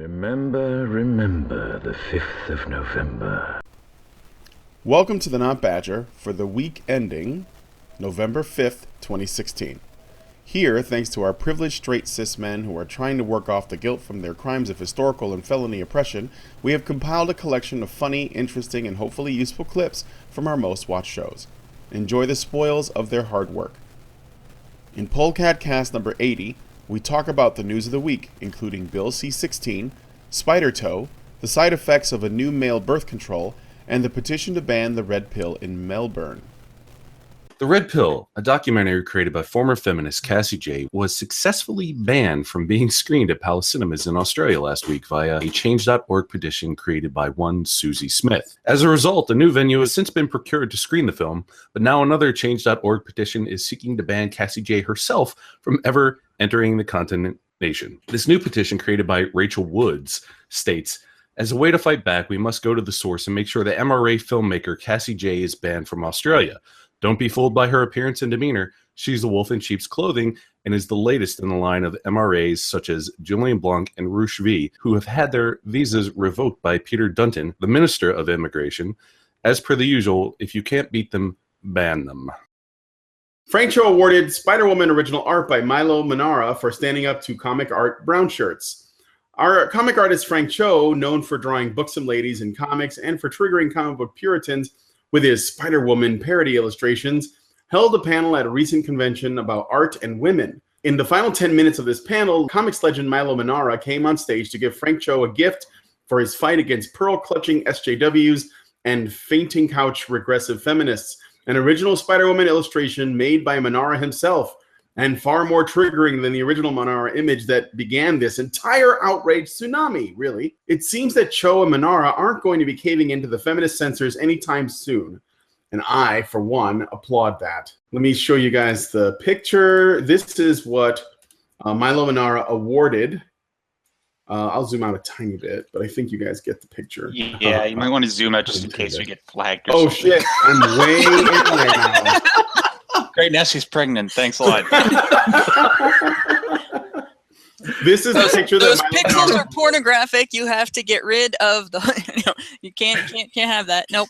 Remember the 5th of November. Welcome to the Not Badger for the week ending November 5th, 2016. Here, thanks to our privileged straight cis men who are trying to work off the guilt from their crimes of historical and felony oppression, we have compiled a collection of funny, interesting, and hopefully useful clips from our most watched shows. Enjoy the spoils of their hard work. In Polecat Cast number 80, we talk about the news of the week, including Bill C-16, Spider Toe, the side effects of a new male birth control, and the petition to ban the red pill in Melbourne. The Red Pill, a documentary created by former feminist Cassie J, was successfully banned from being screened at Palace Cinemas in Australia last week via a Change.org petition created by one Susie Smith. As a result, a new venue has since been procured to screen the film, but now another Change.org petition is seeking to ban Cassie J herself from ever entering the continent nation. This new petition, created by Rachel Woods, states, "As a way to fight back, we must go to the source and make sure the MRA filmmaker Cassie J is banned from Australia. Don't be fooled by her appearance and demeanor. She's a wolf in sheep's clothing and is the latest in the line of MRAs such as Julian Blanc and Rush V, who have had their visas revoked by Peter Dutton, the Minister of Immigration. As per the usual, if you can't beat them, ban them." Frank Cho awarded Spider-Woman original art by Milo Manara for standing up to comic art brown shirts. Our comic artist Frank Cho, known for drawing buxom ladies in comics and for triggering comic book Puritans with his Spider-Woman parody illustrations, held a panel at a recent convention about art and women. In the final 10 minutes of this panel, comics legend Milo Manara came on stage to give Frank Cho a gift for his fight against pearl-clutching SJWs and fainting couch regressive feminists, an original Spider-Woman illustration made by Manara himself, and far more triggering than the original Manara image that began this entire outrage tsunami, really. It seems that Cho and Manara aren't going to be caving into the feminist censors anytime soon. And I, for one, applaud that. Let me show you guys the picture. This is what Milo Manara awarded. I'll zoom out a tiny bit, but I think you guys get the picture. Yeah, you might want to zoom out just in case we get flagged. Oh, shit. I'm way in there now. Great, now she's pregnant. Thanks a lot. This is the picture those that pixels are pornographic. You have to get rid of the. No, you can't have that. Nope.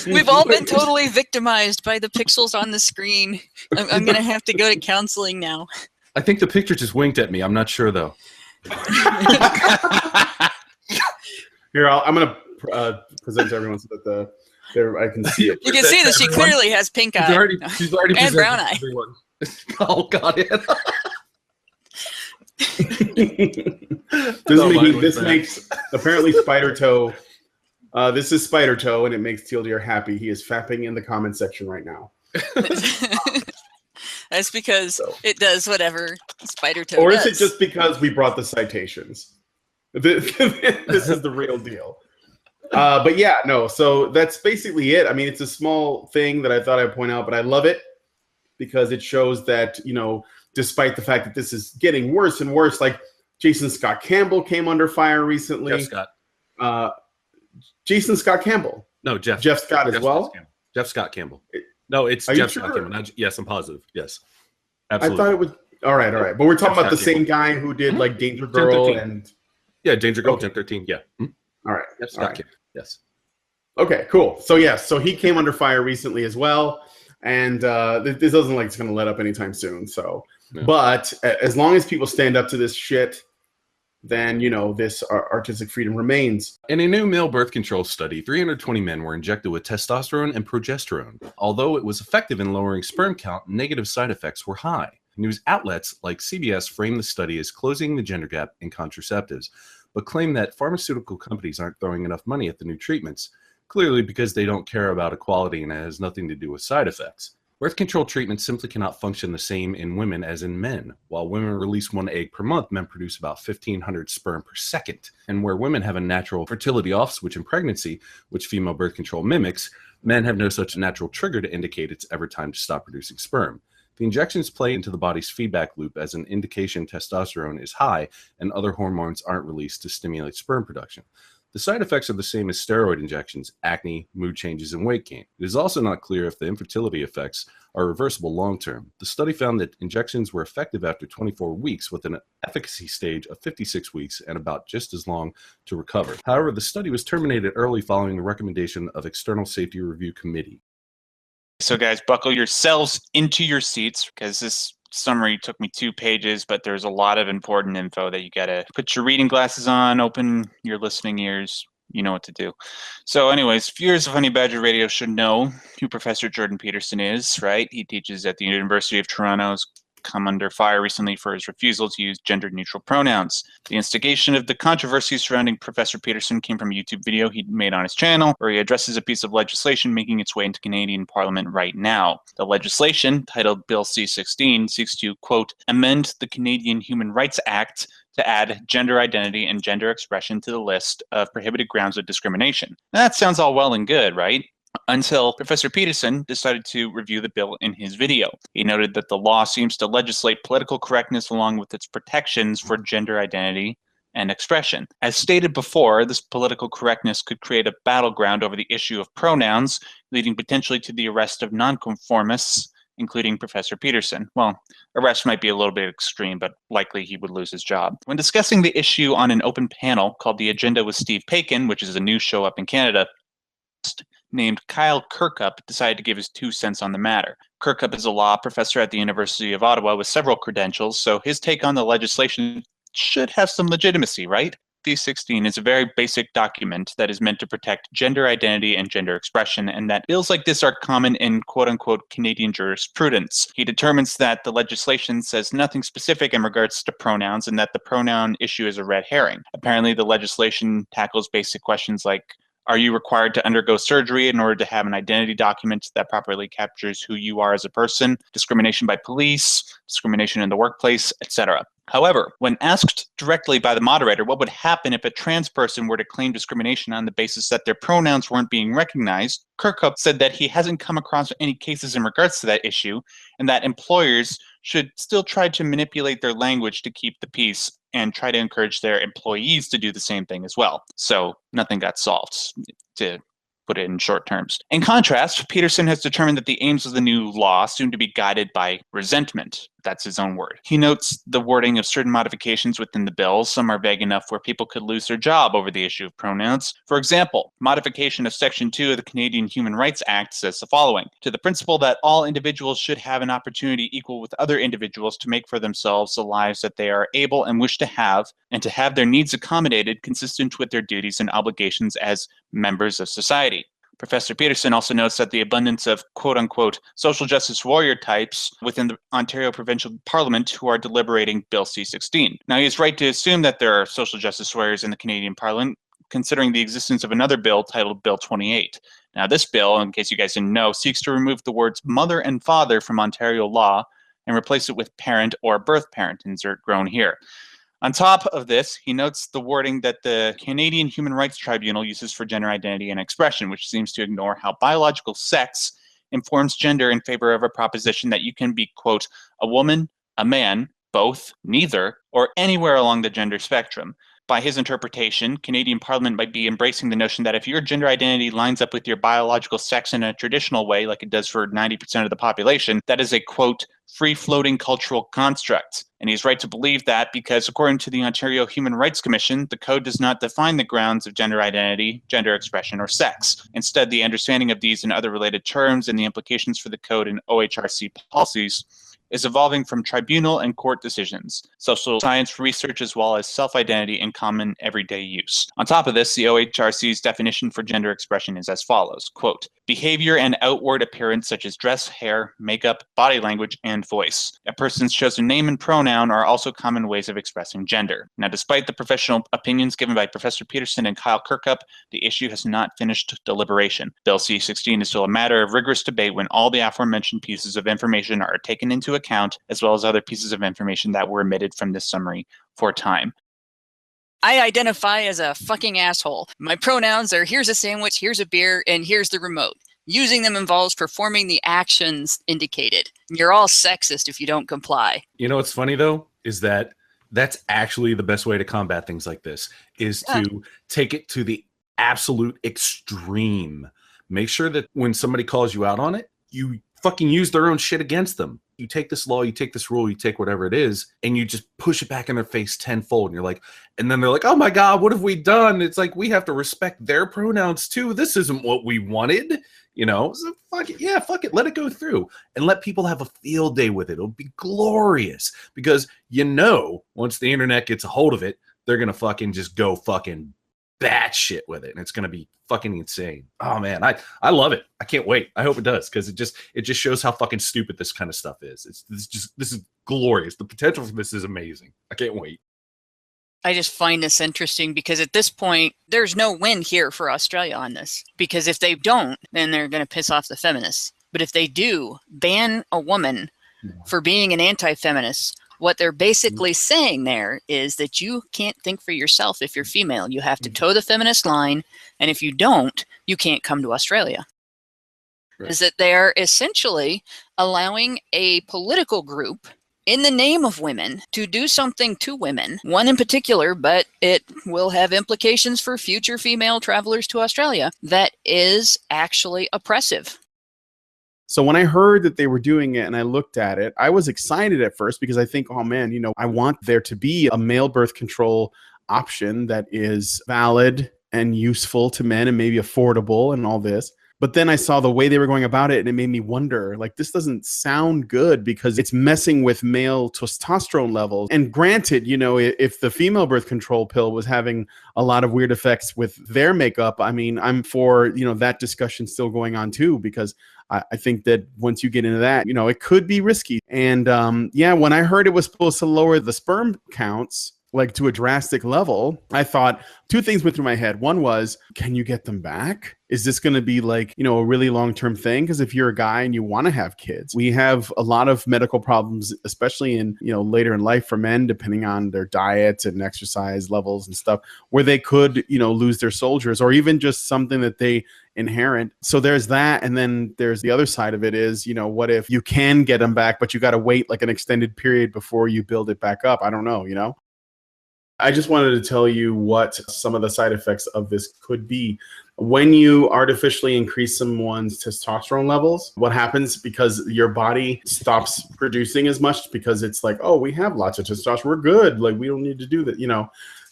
We've all been totally victimized by the pixels on the screen. I'm gonna have to go to counseling now. I think the picture just winked at me. I'm not sure, though. Here, I'm going to present to everyone so that I can see it. You can see that she clearly has pink eye. She's already and brown eye. Everyone. Oh, God. This makes apparently Spider Toe. This is Spider Toe, and it makes TLDR happy. He is fapping in the comment section right now. That's because it does whatever Spider Toe or does. is it just because we brought the citations? This is the real deal. But yeah, no. So that's basically it. I mean, it's a small thing that I thought I'd point out, but I love it because it shows that, you know, despite the fact that this is getting worse and worse, like Jason Scott Campbell came under fire recently. Jeff Scott. Jason Scott Campbell. No, Jeff Scott as well. Jeff Scott Campbell. No, it's Jeff Scott Campbell. Yes, I'm positive. Yes, absolutely. I thought it was all right. But we're talking about the same guy who did like Danger Girl and Danger Girl, Gen 13. Yeah. All right. Jeff Scott Campbell. Yes. Okay, cool. So so he came under fire recently as well, and this doesn't like it's going to let up anytime soon. So, but as long as people stand up to this shit, then, you know, this artistic freedom remains. In a new male birth control study, 320 men were injected with testosterone and progesterone. Although it was effective in lowering sperm count, negative side effects were high. News outlets like CBS framed the study as closing the gender gap in contraceptives, but claim that pharmaceutical companies aren't throwing enough money at the new treatments, clearly because they don't care about equality and it has nothing to do with side effects. Birth control treatments simply cannot function the same in women as in men. While women release 1 egg per month, men produce about 1,500 sperm per second. And where women have a natural fertility off switch in pregnancy, which female birth control mimics, men have no such natural trigger to indicate it's ever time to stop producing sperm. The injections play into the body's feedback loop as an indication testosterone is high and other hormones aren't released to stimulate sperm production. The side effects are the same as steroid injections: acne, mood changes, and weight gain. It is also not clear if the infertility effects are reversible long-term. The study found that injections were effective after 24 weeks with an efficacy stage of 56 weeks and about just as long to recover. However, the study was terminated early following the recommendation of External Safety Review Committee. So guys, buckle yourselves into your seats because this summary took me 2 pages, but there's a lot of important info that you gotta put your reading glasses on, open your listening ears. You know what to do. So anyways, viewers of Honey Badger Radio should know who Professor Jordan Peterson is, right? He teaches at the University of Toronto. He's come under fire recently for his refusal to use gender-neutral pronouns. The instigation of the controversy surrounding Professor Peterson came from a YouTube video he made on his channel, where he addresses a piece of legislation making its way into Canadian Parliament right now. The legislation, titled Bill C-16, seeks to, quote, amend the Canadian Human Rights Act to add gender identity and gender expression to the list of prohibited grounds of discrimination. Now, that sounds all well and good, right? Until Professor Peterson decided to review the bill in his video. He noted that the law seems to legislate political correctness along with its protections for gender identity and expression. As stated before, this political correctness could create a battleground over the issue of pronouns, leading potentially to the arrest of nonconformists, including Professor Peterson. Well, arrest might be a little bit extreme, but likely he would lose his job. When discussing the issue on an open panel called The Agenda with Steve Paikin, which is a news show up in Canada, named Kyle Kirkup decided to give his 2 cents on the matter. Kirkup is a law professor at the University of Ottawa with several credentials, so his take on the legislation should have some legitimacy, right? C-16 is a very basic document that is meant to protect gender identity and gender expression, and that bills like this are common in quote-unquote Canadian jurisprudence. He determines that the legislation says nothing specific in regards to pronouns and that the pronoun issue is a red herring. Apparently, the legislation tackles basic questions like, are you required to undergo surgery in order to have an identity document that properly captures who you are as a person, discrimination by police, discrimination in the workplace, etc. However, when asked directly by the moderator what would happen if a trans person were to claim discrimination on the basis that their pronouns weren't being recognized, Kirkup said that he hasn't come across any cases in regards to that issue, and that employers should still try to manipulate their language to keep the peace and try to encourage their employees to do the same thing as well. So nothing got solved, to put it in short terms. In contrast, Peterson has determined that the aims of the new law seem to be guided by resentment. That's his own word. He notes the wording of certain modifications within the bill. Some are vague enough where people could lose their job over the issue of pronouns. For example, modification of Section 2 of the Canadian Human Rights Act says the following: to the principle that all individuals should have an opportunity equal with other individuals to make for themselves the lives that they are able and wish to have, and to have their needs accommodated consistent with their duties and obligations as members of society. Professor Peterson also notes that the abundance of quote-unquote social justice warrior types within the Ontario Provincial Parliament who are deliberating Bill C-16. Now, he is right to assume that there are social justice warriors in the Canadian Parliament, considering the existence of another bill titled Bill 28. Now, this bill, in case you guys didn't know, seeks to remove the words mother and father from Ontario law and replace it with parent or birth parent, insert grown here. On top of this, he notes the wording that the Canadian Human Rights Tribunal uses for gender identity and expression, which seems to ignore how biological sex informs gender in favor of a proposition that you can be, quote, a woman, a man, both, neither, or anywhere along the gender spectrum. By his interpretation, Canadian Parliament might be embracing the notion that if your gender identity lines up with your biological sex in a traditional way, like it does for 90% of the population, that is a, quote, free-floating cultural construct. And he's right to believe that because, according to the Ontario Human Rights Commission, the code does not define the grounds of gender identity, gender expression, or sex. Instead, the understanding of these and other related terms and the implications for the code and OHRC policies is evolving from tribunal and court decisions, social science research, as well as self-identity in common everyday use. On top of this, the OHRC's definition for gender expression is as follows, quote, behavior and outward appearance such as dress, hair, makeup, body language, and voice. A person's chosen name and pronoun are also common ways of expressing gender. Now, despite the professional opinions given by Professor Peterson and Kyle Kirkup, the issue has not finished deliberation. Bill C-16 is still a matter of rigorous debate when all the aforementioned pieces of information are taken into account, as well as other pieces of information that were omitted from this summary for time. I identify as a fucking asshole. My pronouns are here's a sandwich, here's a beer, and here's the remote. Using them involves performing the actions indicated. You're all sexist if you don't comply. You know what's funny, though, is that That's actually the best way to combat things like this, is to take it to the absolute extreme. Make sure that when somebody calls you out on it, you fucking use their own shit against them. You take this law, you take this rule, you take whatever it is, and you just push it back in their face tenfold. And you're like, and then they're like, oh my God, what have we done? It's like, we have to respect their pronouns too. This isn't what we wanted. You know, so fuck it. Yeah, fuck it. Let it go through and let people have a field day with it. It'll be glorious because, you know, once the internet gets a hold of it, they're going to fucking just go fucking batshit with it. And it's going to be fucking insane. Oh man, I love it. I can't wait. I hope it does, because it just shows how fucking stupid this kind of stuff is. This is glorious. The potential for this is amazing. I can't wait. I just find this interesting because at this point, there's no win here for Australia on this. Because if they don't, then they're going to piss off the feminists. But if they do ban a woman for being an anti-feminist, what they're basically saying there is that you can't think for yourself if you're female. You have to toe the feminist line. And if you don't, you can't come to Australia. Right. Is that they're essentially allowing a political group in the name of women to do something to women, one in particular, but it will have implications for future female travelers to Australia, that is actually oppressive. So when I heard that they were doing it and I looked at it, I was excited at first because I think, oh man, you know, I want there to be a male birth control option that is valid and useful to men and maybe affordable and all this. But then I saw the way they were going about it and it made me wonder, like, this doesn't sound good because it's messing with male testosterone levels. And granted, you know, if the female birth control pill was having a lot of weird effects with their makeup, I mean, I'm for, you know, that discussion still going on too, because I think that once you get into that, you know, it could be risky. And yeah, when I heard it was supposed to lower the sperm counts, like to a drastic level, I thought two things went through my head. One was, can you get them back? Is this going to be like, you know, a really long-term thing? Because if you're a guy and you want to have kids, we have a lot of medical problems, especially in, you know, later in life for men, depending on their diet and exercise levels and stuff, where they could, you know, lose their soldiers or even just something that they inherent. So there's that. And then there's the other side of it is, you know, what if you can get them back, but you got to wait like an extended period before you build it back up? I don't know, you know? I just wanted to tell you what some of the side effects of this could be. When you artificially increase someone's testosterone levels, what happens, because your body stops producing as much because it's like, oh, we have lots of testosterone, we're good, like we don't need to do that, you know.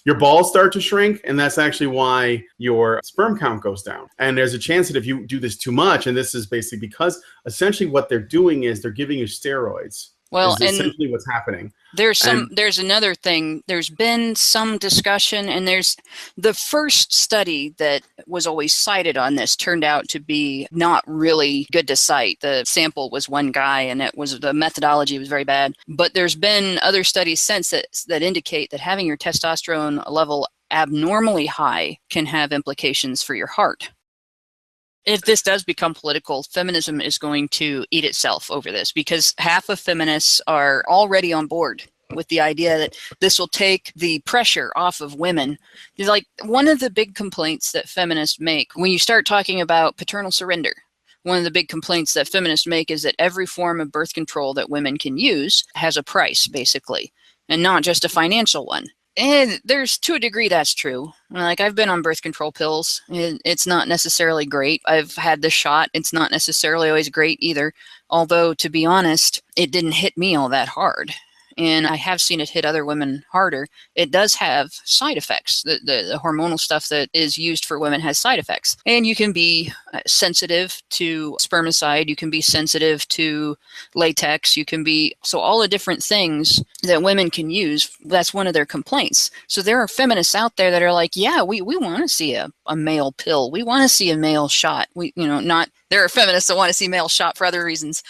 Your balls start to shrink, and that's actually why your sperm count goes down. And there's a chance that if you do this too much, and this is basically because essentially what they're doing is they're giving you steroids. Well, is essentially what's happening. There's another thing. There's been some discussion, and there's the first study that was always cited on this turned out to be not really good to cite. The sample was one guy, and the methodology was very bad. But there's been other studies since that indicate that having your testosterone level abnormally high can have implications for your heart. If this does become political, feminism is going to eat itself over this, because half of feminists are already on board with the idea that this will take the pressure off of women. It's like one of the big complaints that feminists make when you start talking about paternal surrender. One of the big complaints that feminists make is that every form of birth control that women can use has a price, basically, and not just a financial one. And there's, to a degree, that's true. Like, I've been on birth control pills. It's not necessarily great. I've had the shot. It's not necessarily always great either. Although, to be honest, it didn't hit me all that hard. And I have seen it hit other women harder. It does have side effects. The hormonal stuff that is used for women has side effects. And you can be sensitive to spermicide. You can be sensitive to latex. You can be, so all the different things that women can use, that's one of their complaints. So there are feminists out there that are like, yeah, we want to see a male pill. We want to see a male shot. There are feminists that want to see male shot for other reasons,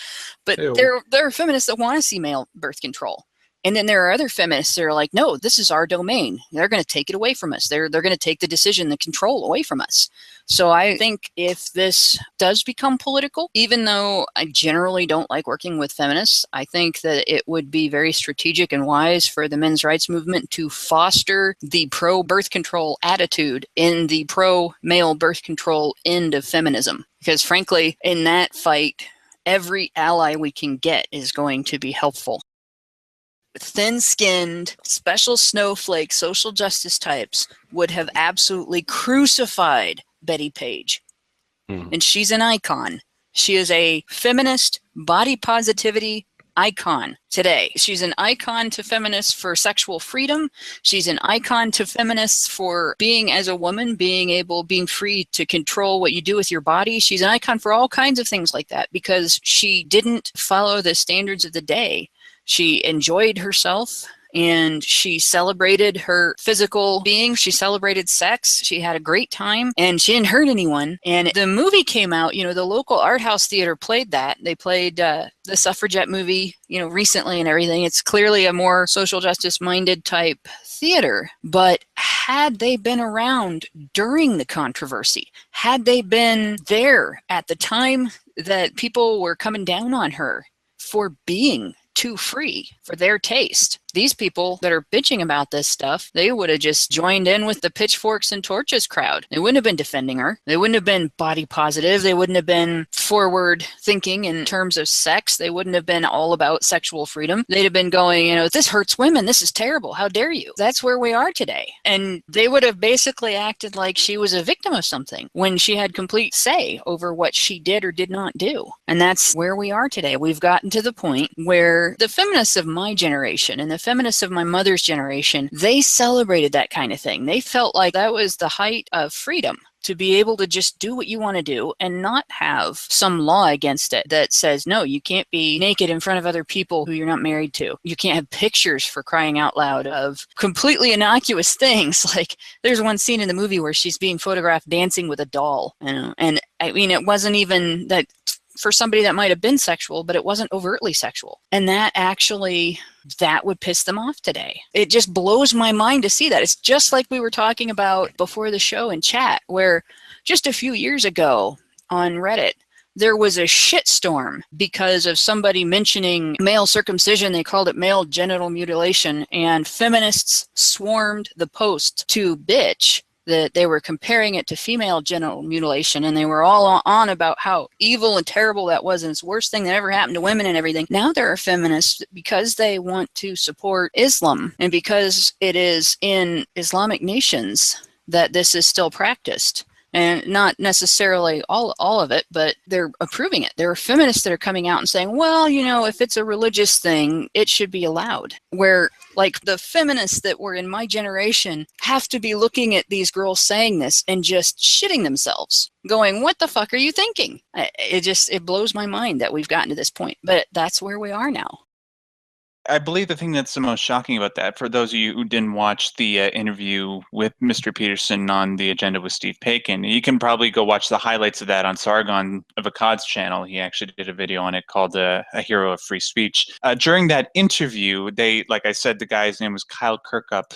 but there are feminists that want to see male birth control. And then there are other feminists that are like, no, this is our domain. They're going to take it away from us. They're going to take the decision, the control away from us. So I think if this does become political, even though I generally don't like working with feminists, I think that it would be very strategic and wise for the men's rights movement to foster the pro-birth control attitude in the pro-male birth control end of feminism. Because frankly, in that fight, every ally we can get is going to be helpful. thin-skinned, special snowflake social justice types would have absolutely crucified Betty Page. And she's an icon. She is a feminist body positivity icon today. She's an icon to feminists for sexual freedom. She's an icon to feminists for being as a woman, being free to control what you do with your body. She's an icon for all kinds of things like that because she didn't follow the standards of the day. She enjoyed herself and she celebrated her physical being. She celebrated sex. She had a great time and she didn't hurt anyone. And the movie came out, the local art house theater played that. They played the suffragette movie, recently and everything. It's clearly a more social justice minded type theater. But had they been around during the controversy, had they been there at the time that people were coming down on her for being too free for their taste, these people that are bitching about this stuff, they would have just joined in with the pitchforks and torches crowd. They wouldn't have been defending her. They wouldn't have been body positive. They wouldn't have been forward thinking in terms of sex. They wouldn't have been all about sexual freedom. They'd have been going, this hurts women. This is terrible. How dare you? That's where we are today. And they would have basically acted like she was a victim of something when she had complete say over what she did or did not do. And that's where we are today. We've gotten to the point where the feminists of my generation and the feminists of my mother's generation, they celebrated that kind of thing. They felt like that was the height of freedom, to be able to just do what you want to do and not have some law against it that says, no, you can't be naked in front of other people who you're not married to. You can't have pictures, for crying out loud, of completely innocuous things. Like there's one scene in the movie where she's being photographed dancing with a doll. And I mean, it wasn't even that for somebody that might have been sexual, but it wasn't overtly sexual. And that would piss them off today. It just blows my mind to see that. It's just like we were talking about before the show in chat, where just a few years ago on Reddit, there was a shitstorm because of somebody mentioning male circumcision. They called it male genital mutilation, and feminists swarmed the post to bitch that they were comparing it to female genital mutilation, and they were all on about how evil and terrible that was, and it's the worst thing that ever happened to women and everything. Now there are feminists, because they want to support Islam, and because it is in Islamic nations that this is still practiced. And not necessarily all of it, but they're approving it. There are feminists that are coming out and saying, well, if it's a religious thing, it should be allowed. Where, like, the feminists that were in my generation have to be looking at these girls saying this and just shitting themselves, going, what the fuck are you thinking? It blows my mind that we've gotten to this point. But that's where we are now. I believe the thing that's the most shocking about that, for those of you who didn't watch the interview with Mr. Peterson on The Agenda with Steve Paikin, you can probably go watch the highlights of that on Sargon of Akkad's channel. He actually did a video on it called A Hero of Free Speech. During that interview, like I said, the guy's name was Kyle Kirkup,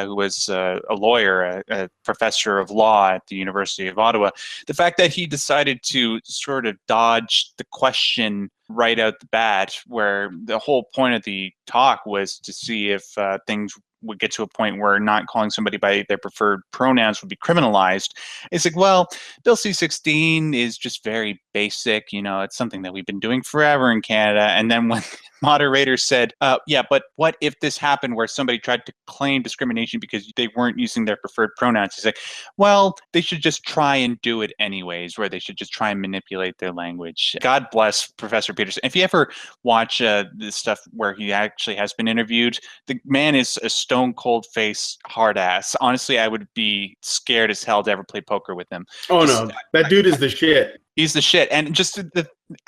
who was a lawyer, a professor of law at the University of Ottawa. The fact that he decided to sort of dodge the question right out the bat, where the whole point of the talk was to see if things would get to a point where not calling somebody by their preferred pronouns would be criminalized. It's like, well, Bill C-16 is just very basic. It's something that we've been doing forever in Canada. And then when moderator said, yeah, but what if this happened where somebody tried to claim discrimination because they weren't using their preferred pronouns? He's like, well, they should just try and do it anyways, where they should just try and manipulate their language. God bless Professor Peterson. If you ever watch this stuff where he actually has been interviewed, the man is a stone cold face hard ass. Honestly, I would be scared as hell to ever play poker with him. Oh, no. That dude is the shit. He's the shit. And just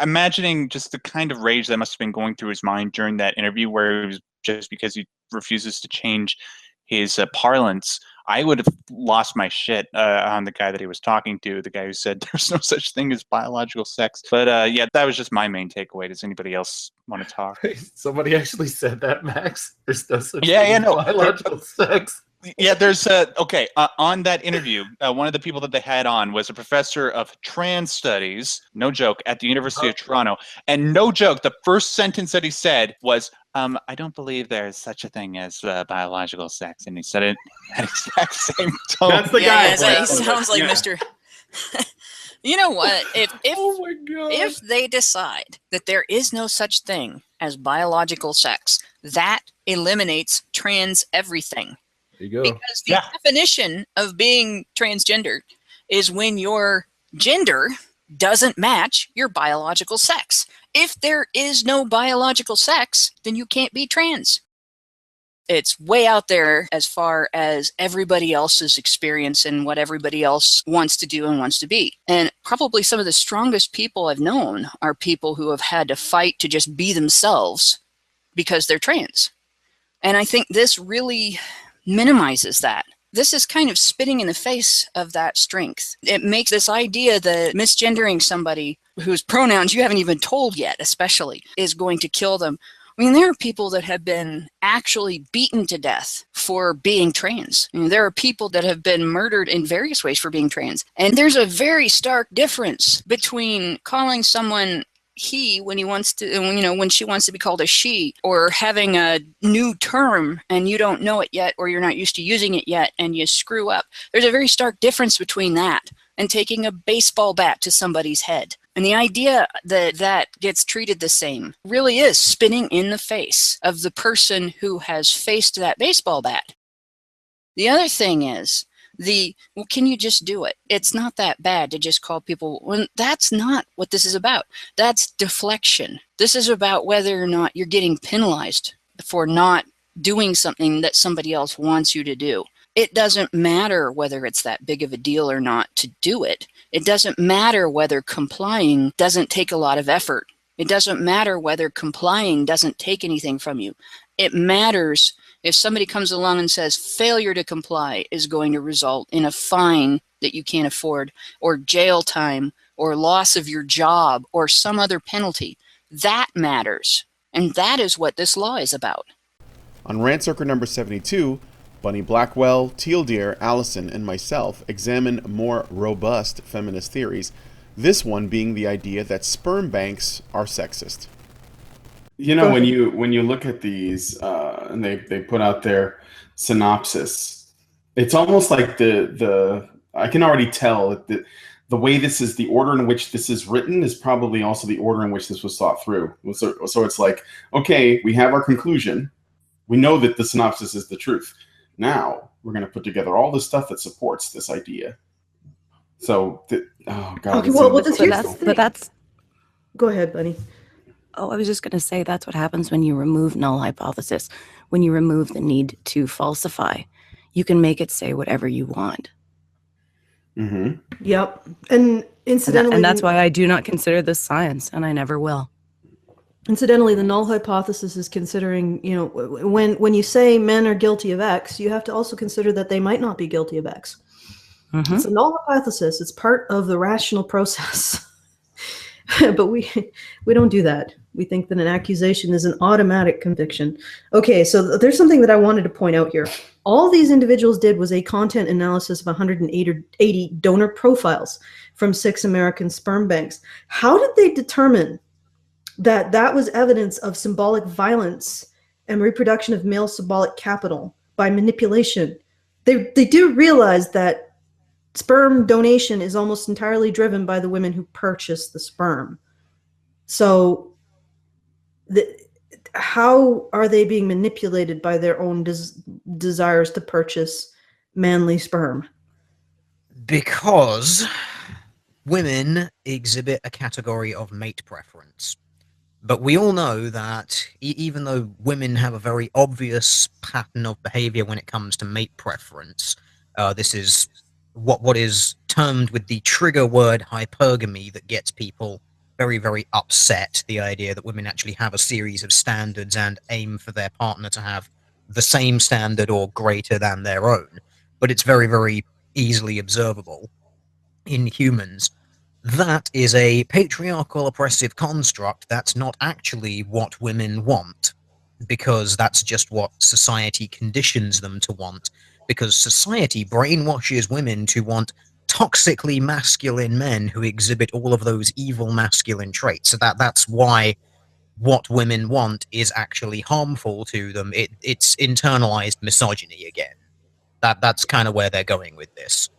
imagining just the kind of rage that must have been going through his mind during that interview, where it was just because he refuses to change his parlance. I would have lost my shit on the guy that he was talking to, the guy who said there's no such thing as biological sex. But yeah, that was just my main takeaway. Does anybody else want to talk? Somebody actually said that, Max. There's no such thing as biological sex. Yeah, there's on that interview, one of the people that they had on was a professor of trans studies, no joke, at the University of Toronto. And no joke, the first sentence that he said was, I don't believe there's such a thing as biological sex. And he said it at exact same tone. That's the guy. He sounds like Mr. You know what? If they decide that there is no such thing as biological sex, that eliminates trans everything. There you go. Because the definition of being transgender is when your gender doesn't match your biological sex. If there is no biological sex, then you can't be trans. It's way out there as far as everybody else's experience and what everybody else wants to do and wants to be. And probably some of the strongest people I've known are people who have had to fight to just be themselves because they're trans. And I think this really minimizes that. This is kind of spitting in the face of that strength. It makes this idea that misgendering somebody whose pronouns you haven't even told yet, especially, is going to kill them. I mean, there are people that have been actually beaten to death for being trans. I mean, there are people that have been murdered in various ways for being trans. And there's a very stark difference between calling someone he when he wants to, when she wants to be called a she, or having a new term and you don't know it yet, or you're not used to using it yet and you screw up. There's a very stark difference between that and taking a baseball bat to somebody's head. And the idea that that gets treated the same really is spinning in the face of the person who has faced that baseball bat. The other thing is well, can you just do it? It's not that bad to just call people. Well, that's not what this is about. That's deflection. This is about whether or not you're getting penalized for not doing something that somebody else wants you to do. It doesn't matter whether it's that big of a deal or not to do it. It doesn't matter whether complying doesn't take a lot of effort. It doesn't matter whether complying doesn't take anything from you. It matters if somebody comes along and says failure to comply is going to result in a fine that you can't afford, or jail time, or loss of your job, or some other penalty. That matters. And that is what this law is about. On Rant Circle number 72, Bunny Blackwell, Teal Deer, Allison, and myself examine more robust feminist theories, this one being the idea that sperm banks are sexist. You know, when you look at these and they put out their synopsis, it's almost like the I can already tell that the way this is, the order in which this is written is probably also the order in which this was thought through. So it's like, okay, we have our conclusion. We know that the synopsis is the truth. Now we're going to put together all the stuff that supports this idea. So, oh God. Okay, that's. Go ahead, Bunny. Oh, I was just going to say that's what happens when you remove null hypothesis. When you remove the need to falsify, you can make it say whatever you want. Mm-hmm. Yep. And incidentally... And that's why I do not consider this science, and I never will. Incidentally, the null hypothesis is considering, when you say men are guilty of X, you have to also consider that they might not be guilty of X. Mm-hmm. It's a null hypothesis. It's part of the rational process. But we don't do that. We think that an accusation is an automatic conviction. Okay, so there's something that I wanted to point out here. All these individuals did was a content analysis of 180 donor profiles from 6 American sperm banks. How did they determine that that was evidence of symbolic violence and reproduction of male symbolic capital by manipulation? They do realize that sperm donation is almost entirely driven by the women who purchase the sperm. So how are they being manipulated by their own desires to purchase manly sperm? Because women exhibit a category of mate preference. But we all know that even though women have a very obvious pattern of behavior when it comes to mate preference, this is what is termed with the trigger word hypergamy that gets people very, very upset. The idea that women actually have a series of standards and aim for their partner to have the same standard or greater than their own. But it's very, very easily observable in humans. That is a patriarchal oppressive construct that's not actually what women want, because that's just what society conditions them to want. Because society brainwashes women to want toxically masculine men who exhibit all of those evil masculine traits. So that's why what women want is actually harmful to them. It's internalized misogyny again. That's kind of where they're going with this.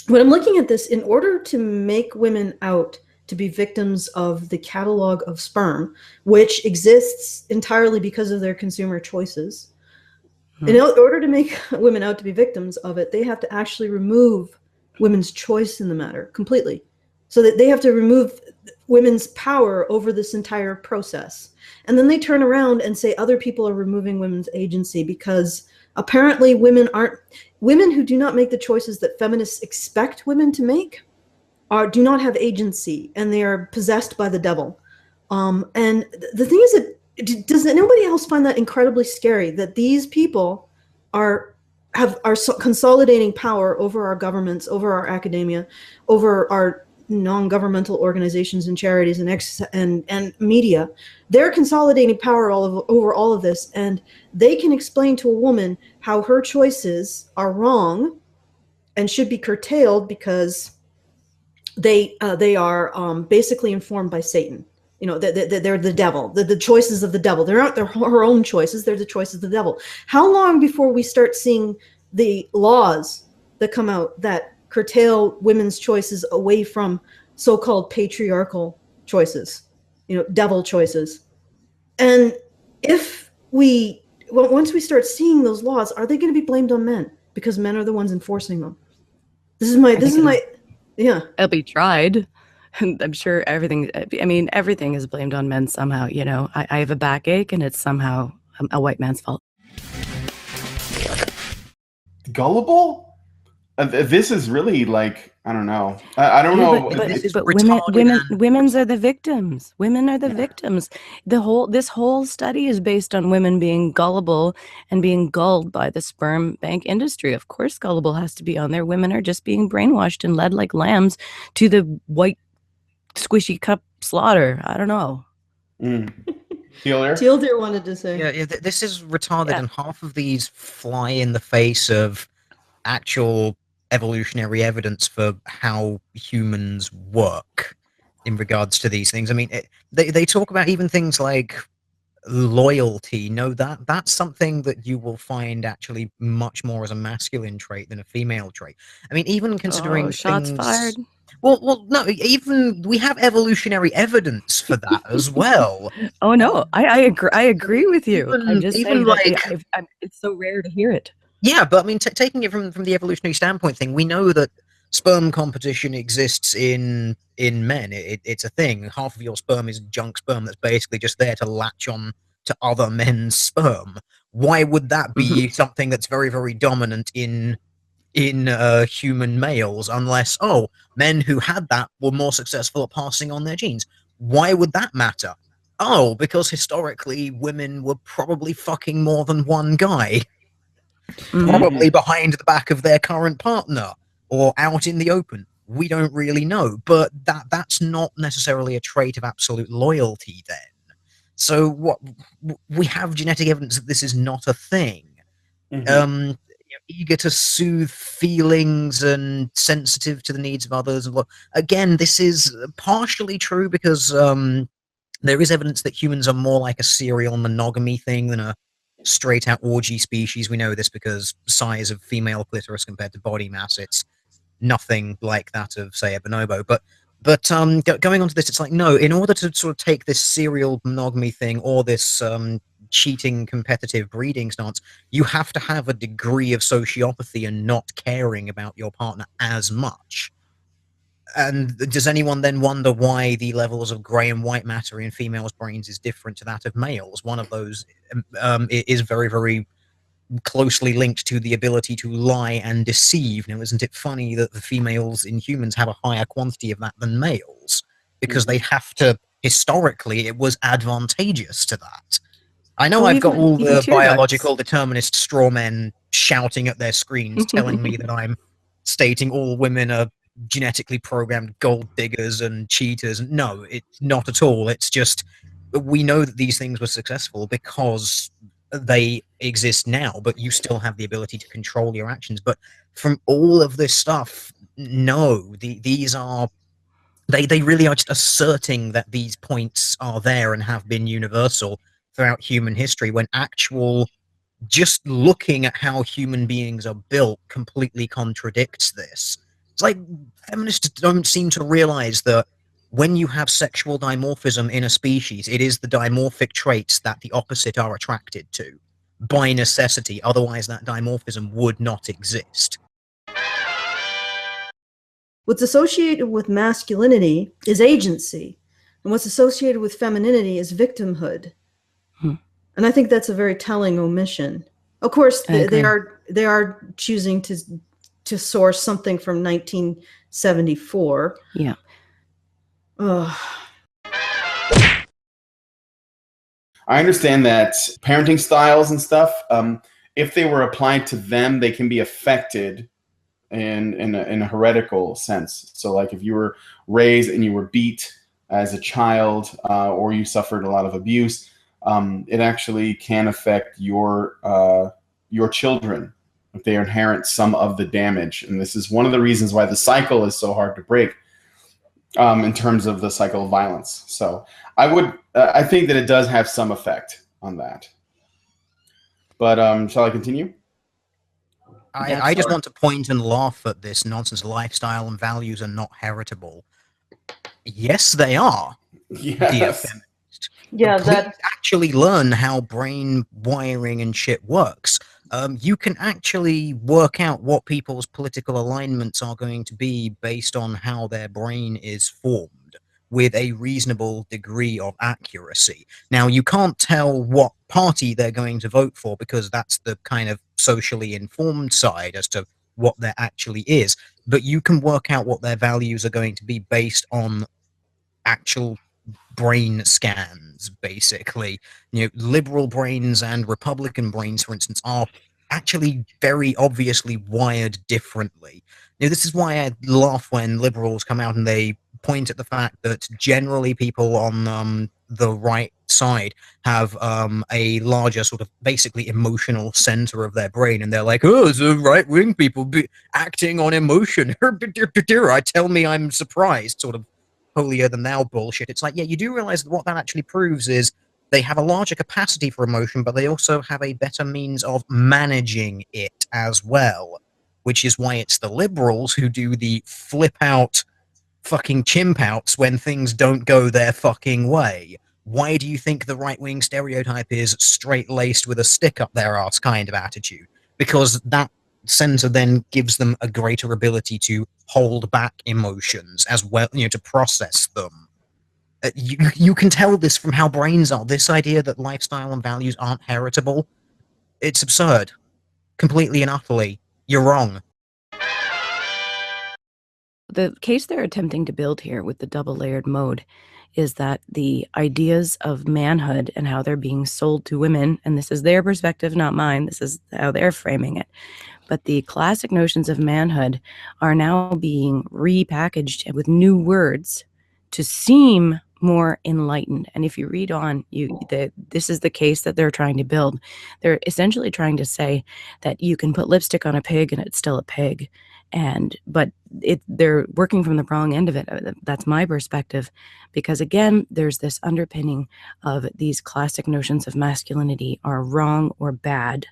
When I'm looking at this, in order to make women out to be victims of the catalog of sperm, which exists entirely because of their consumer choices. In order to make women out to be victims of it, they have to actually remove women's choice in the matter completely. So that they have to remove women's power over this entire process. And then they turn around and say other people are removing women's agency because apparently women who do not make the choices that feminists expect women to make do not have agency, and they are possessed by the devil. And the thing is that, does anybody else find that incredibly scary, that these people are consolidating power over our governments, over our academia, over our non-governmental organizations and charities and media? They're consolidating power over all of this, and they can explain to a woman how her choices are wrong and should be curtailed because they are basically informed by Satan. You know, they're the devil, the choices of the devil. They're not her own choices, they're the choices of the devil. How long before we start seeing the laws that come out that curtail women's choices away from so-called patriarchal choices, you know, devil choices? And once we start seeing those laws, are they going to be blamed on men because men are the ones enforcing them? Yeah. It'll be tried. I'm sure everything is blamed on men somehow. You know, I have a backache and it's somehow a white man's fault. Gullible? This is really like, I don't know. I don't know. But women are the victims. Women are the victims. This whole study is based on women being gullible and being gulled by the sperm bank industry. Of course, gullible has to be on there. Women are just being brainwashed and led like lambs to the white squishy cup slaughter. I don't know. Teal Deer wanted to say. Yeah, this is retarded, and half of these fly in the face of actual evolutionary evidence for how humans work in regards to these things. I mean, they talk about even things like loyalty. No, that's something that you will find actually much more as a masculine trait than a female trait. I mean, even considering shots fired. Well, no, even we have evolutionary evidence for that as well. Oh no, I agree with you. I'm just saying like, it's so rare to hear it. Yeah, but I mean, taking it from the evolutionary standpoint thing, we know that sperm competition exists in men. It's a thing. Half of your sperm is junk sperm that's basically just there to latch on to other men's sperm. Why would that be something that's very, very dominant in human males, unless men who had that were more successful at passing on their genes? Why would that matter? Oh, because historically women were probably fucking more than one guy. Probably behind the back of their current partner or out in the open. We don't really know, but that's not necessarily a trait of absolute loyalty then. So what we have genetic evidence that this is not a thing. Eager to soothe feelings and sensitive to the needs of others. And again, this is partially true because there is evidence that humans are more like a serial monogamy thing than a straight-out orgy species. We know this because size of female clitoris compared to body mass, it's nothing like that of, say, a bonobo. But going on to this, it's like, no, in order to sort of take this serial monogamy thing or this cheating competitive breeding stance, you have to have a degree of sociopathy and not caring about your partner as much. And does anyone then wonder why the levels of grey and white matter in females' brains is different to that of males? One of those is very, very closely linked to the ability to lie and deceive. Now, isn't it funny that the females in humans have a higher quantity of that than males? Because they have to, historically, it was advantageous to that. I know I've got all the biological determinist straw men shouting at their screens telling me that I'm stating all women are genetically programmed gold diggers and cheaters. No, it's not at all. It's just we know that these things were successful because they exist now, but you still have the ability to control your actions. But from all of this stuff, no, these are they really are just asserting that these points are there and have been universal throughout human history, when just looking at how human beings are built completely contradicts this. It's like feminists don't seem to realize that when you have sexual dimorphism in a species, it is the dimorphic traits that the opposite are attracted to by necessity. Otherwise, that dimorphism would not exist. What's associated with masculinity is agency, and what's associated with femininity is victimhood. And I think that's a very telling omission. Of course, they are choosing to source something from 1974. Yeah. I understand that parenting styles and stuff, if they were applied to them, they can be affected in a heretical sense. So like if you were raised and you were beat as a child, or you suffered a lot of abuse, it actually can affect your children if they inherit some of the damage. And this is one of the reasons why the cycle is so hard to break, in terms of the cycle of violence. So I think that it does have some effect on that. But shall I continue? I just want to point and laugh at this nonsense. Lifestyle and values are not heritable. Yes, they are. Yes. Yeah, Please actually learn how brain wiring and shit works. You can actually work out what people's political alignments are going to be based on how their brain is formed with a reasonable degree of accuracy. Now, you can't tell what party they're going to vote for because that's the kind of socially informed side as to what there actually is. But you can work out what their values are going to be based on actual brain scans, basically. You know, liberal brains and Republican brains, for instance, are actually very obviously wired differently. You know, this is why I laugh when liberals come out and they point at the fact that generally people on the right side have a larger sort of basically emotional center of their brain, and they're like, oh, the right-wing people acting on emotion. Tell me I'm surprised, sort of holier than thou bullshit. It's like, yeah, you do realize that what that actually proves is they have a larger capacity for emotion, but they also have a better means of managing it as well, which is why it's the liberals who do the flip out fucking chimp outs when things don't go their fucking way. Why do you think the right-wing stereotype is straight-laced with a stick up their ass kind of attitude? Because that center then gives them a greater ability to hold back emotions as well, you know, to process them. You can tell this from how brains are. This idea that lifestyle and values aren't heritable, it's absurd. Completely and utterly. You're wrong. The case they're attempting to build here with the double-layered mode is that the ideas of manhood and how they're being sold to women, and this is their perspective, not mine, this is how they're framing it, but the classic notions of manhood are now being repackaged with new words to seem more enlightened. And if you read on, this is the case that they're trying to build. They're essentially trying to say that you can put lipstick on a pig and it's still a pig. But they're working from the wrong end of it. That's my perspective, because again, there's this underpinning of these classic notions of masculinity are wrong or bad,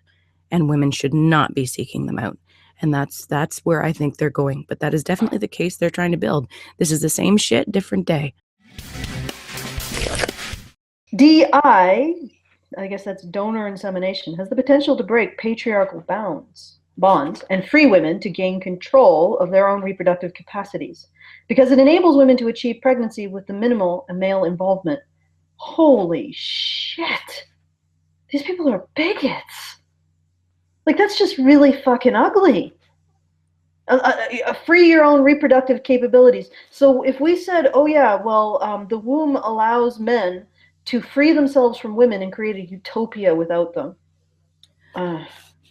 and women should not be seeking them out. And that's where I think they're going. But that is definitely the case they're trying to build. This is the same shit, different day. DI, I guess that's donor insemination, has the potential to break patriarchal bonds and free women to gain control of their own reproductive capacities, because it enables women to achieve pregnancy with the minimal male involvement. Holy shit. These people are bigots. Like, that's just really fucking ugly. Free your own reproductive capabilities. So if we said, oh yeah, well, the womb allows men to free themselves from women and create a utopia without them.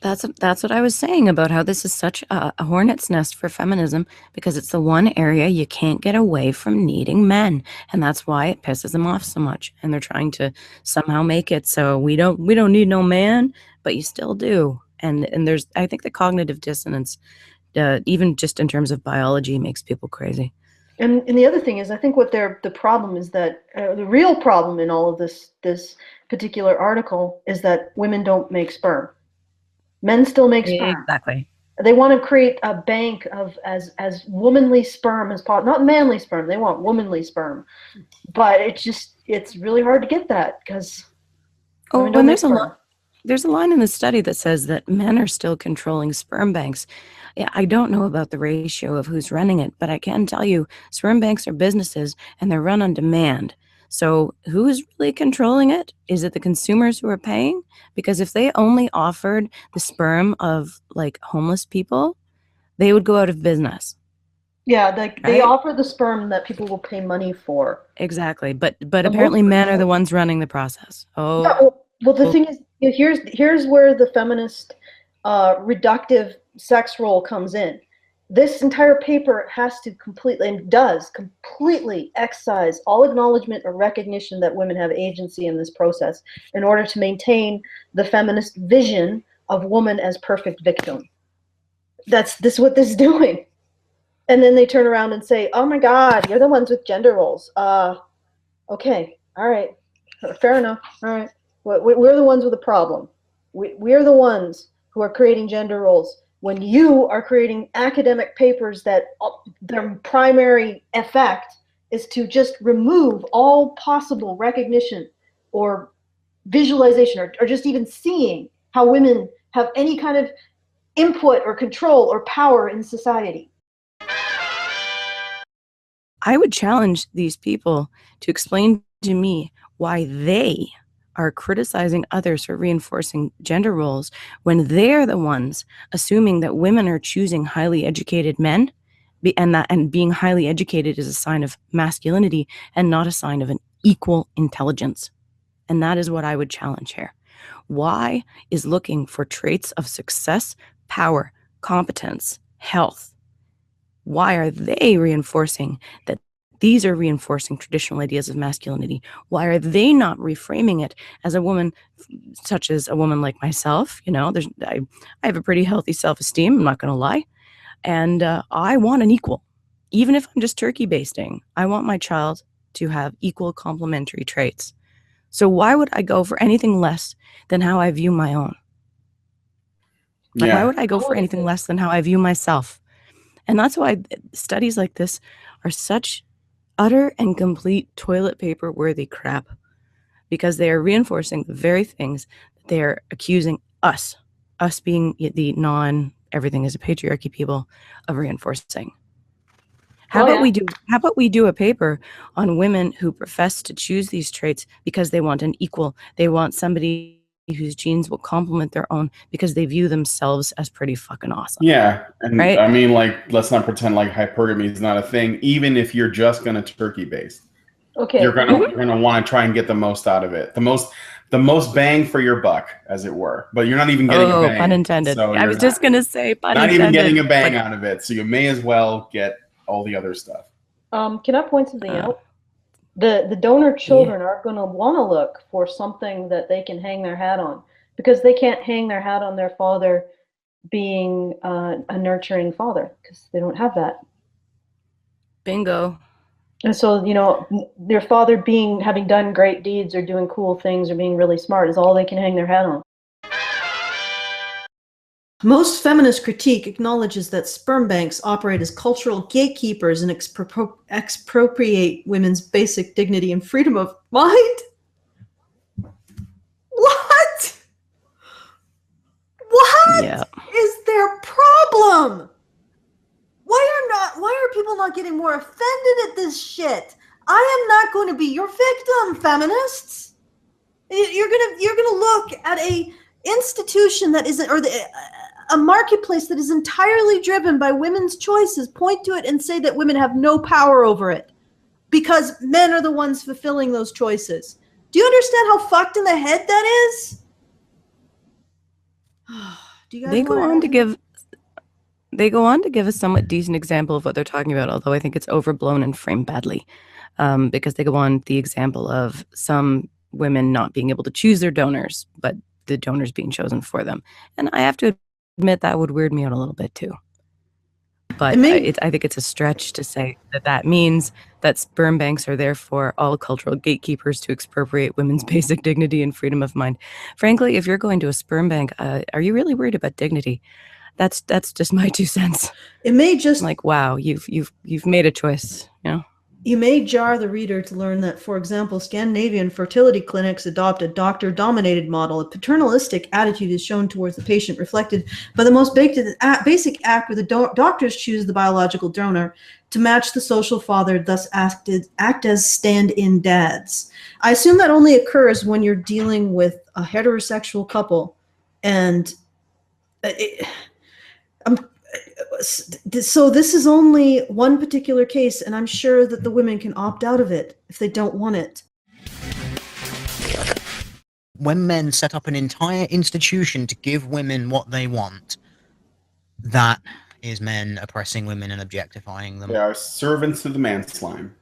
That's what I was saying about how this is such a hornet's nest for feminism, because it's the one area you can't get away from needing men, and that's why it pisses them off so much. And they're trying to somehow make it so we don't need no man, but you still do. And there's, I think, the cognitive dissonance, even just in terms of biology, makes people crazy. And the other thing is, I think what the problem is that the real problem in all of this particular article is that women don't make sperm. Men still make sperm. Exactly. They want to create a bank of as womanly sperm as possible, not manly sperm. They want womanly sperm, but it's really hard to get that because and there's a line in the study that says that men are still controlling sperm banks. Yeah, I don't know about the ratio of who's running it, but I can tell you sperm banks are businesses and they're run on demand. So who is really controlling it? Is it the consumers who are paying? Because if they only offered the sperm of like homeless people, they would go out of business. Yeah, they offer the sperm that people will pay money for. Exactly, but apparently men are the ones running the process. Oh, yeah, well, the thing is, here's where the feminist reductive sex role comes in. This entire paper has to completely excise all acknowledgement or recognition that women have agency in this process in order to maintain the feminist vision of woman as perfect victim. This is what this is doing. And then they turn around and say, oh my God, you're the ones with gender roles. Okay, all right, fair enough, all right. We're the ones with a problem. We're the ones who are creating gender roles when you are creating academic papers that their primary effect is to just remove all possible recognition or visualization or just even seeing how women have any kind of input or control or power in society. I would challenge these people to explain to me why they are criticizing others for reinforcing gender roles when they're the ones assuming that women are choosing highly educated men and being highly educated is a sign of masculinity and not a sign of an equal intelligence. And that is what I would challenge here. Why is looking for traits of success, power, competence, health? Why are they reinforcing that these are reinforcing traditional ideas of masculinity? Why are they not reframing it as a woman, such as a woman like myself? You know, I have a pretty healthy self-esteem, I'm not going to lie. And I want an equal. Even if I'm just turkey basting, I want my child to have equal complementary traits. So why would I go for anything less than how I view my own? Like, why would I go for anything less than how I view myself? And that's why studies like this are such utter and complete toilet paper worthy crap, because they are reinforcing the very things that they are accusing us being the everything is a patriarchy people, of reinforcing. How about we do a paper on women who profess to choose these traits because they want an equal, they want somebody whose genes will complement their own because they view themselves as pretty fucking awesome. Yeah, and right? I mean, like, let's not pretend like hypergamy is not a thing. Even if you're just gonna turkey base, okay, you're gonna want to try and get the most out of it, the most bang for your buck, as it were. But you're not even getting a bang. Pun intended. So I was just gonna say pun not intended. even getting a bang out of it. So you may as well get all the other stuff. Can I point something out? The donor children are going to want to look for something that they can hang their hat on, because they can't hang their hat on their father being a nurturing father, because they don't have that. Bingo. And so, you know, their father having done great deeds or doing cool things or being really smart is all they can hang their hat on. Most feminist critique acknowledges that sperm banks operate as cultural gatekeepers and expropriate women's basic dignity and freedom of mind. What? What is their problem? Why are people not getting more offended at this shit? I am not going to be your victim, feminists. You're gonna look at a institution that isn't, or a marketplace that is entirely driven by women's choices, point to it and say that women have no power over it because men are the ones fulfilling those choices. Do you understand how fucked in the head that is? Do you guys They go on to give a somewhat decent example of what they're talking about, although I think it's overblown and framed badly, because they go on the example of some women not being able to choose their donors, but the donors being chosen for them. And I have to admit that would weird me out a little bit too. But I think it's a stretch to say that means that sperm banks are therefore all cultural gatekeepers to expropriate women's basic dignity and freedom of mind. Frankly, if you're going to a sperm bank, are you really worried about dignity? That's just my 2 cents. It may just Like, wow, you've made a choice, you know. You may jar the reader to learn that, for example, Scandinavian fertility clinics adopt a doctor-dominated model. A paternalistic attitude is shown towards the patient, reflected by the most basic act where the doctors choose the biological donor to match the social father, thus act as stand-in dads. I assume that only occurs when you're dealing with a heterosexual couple, and so this is only one particular case, and I'm sure that the women can opt out of it if they don't want it. When men set up an entire institution to give women what they want, that is men oppressing women and objectifying them. They are servants to the man slime.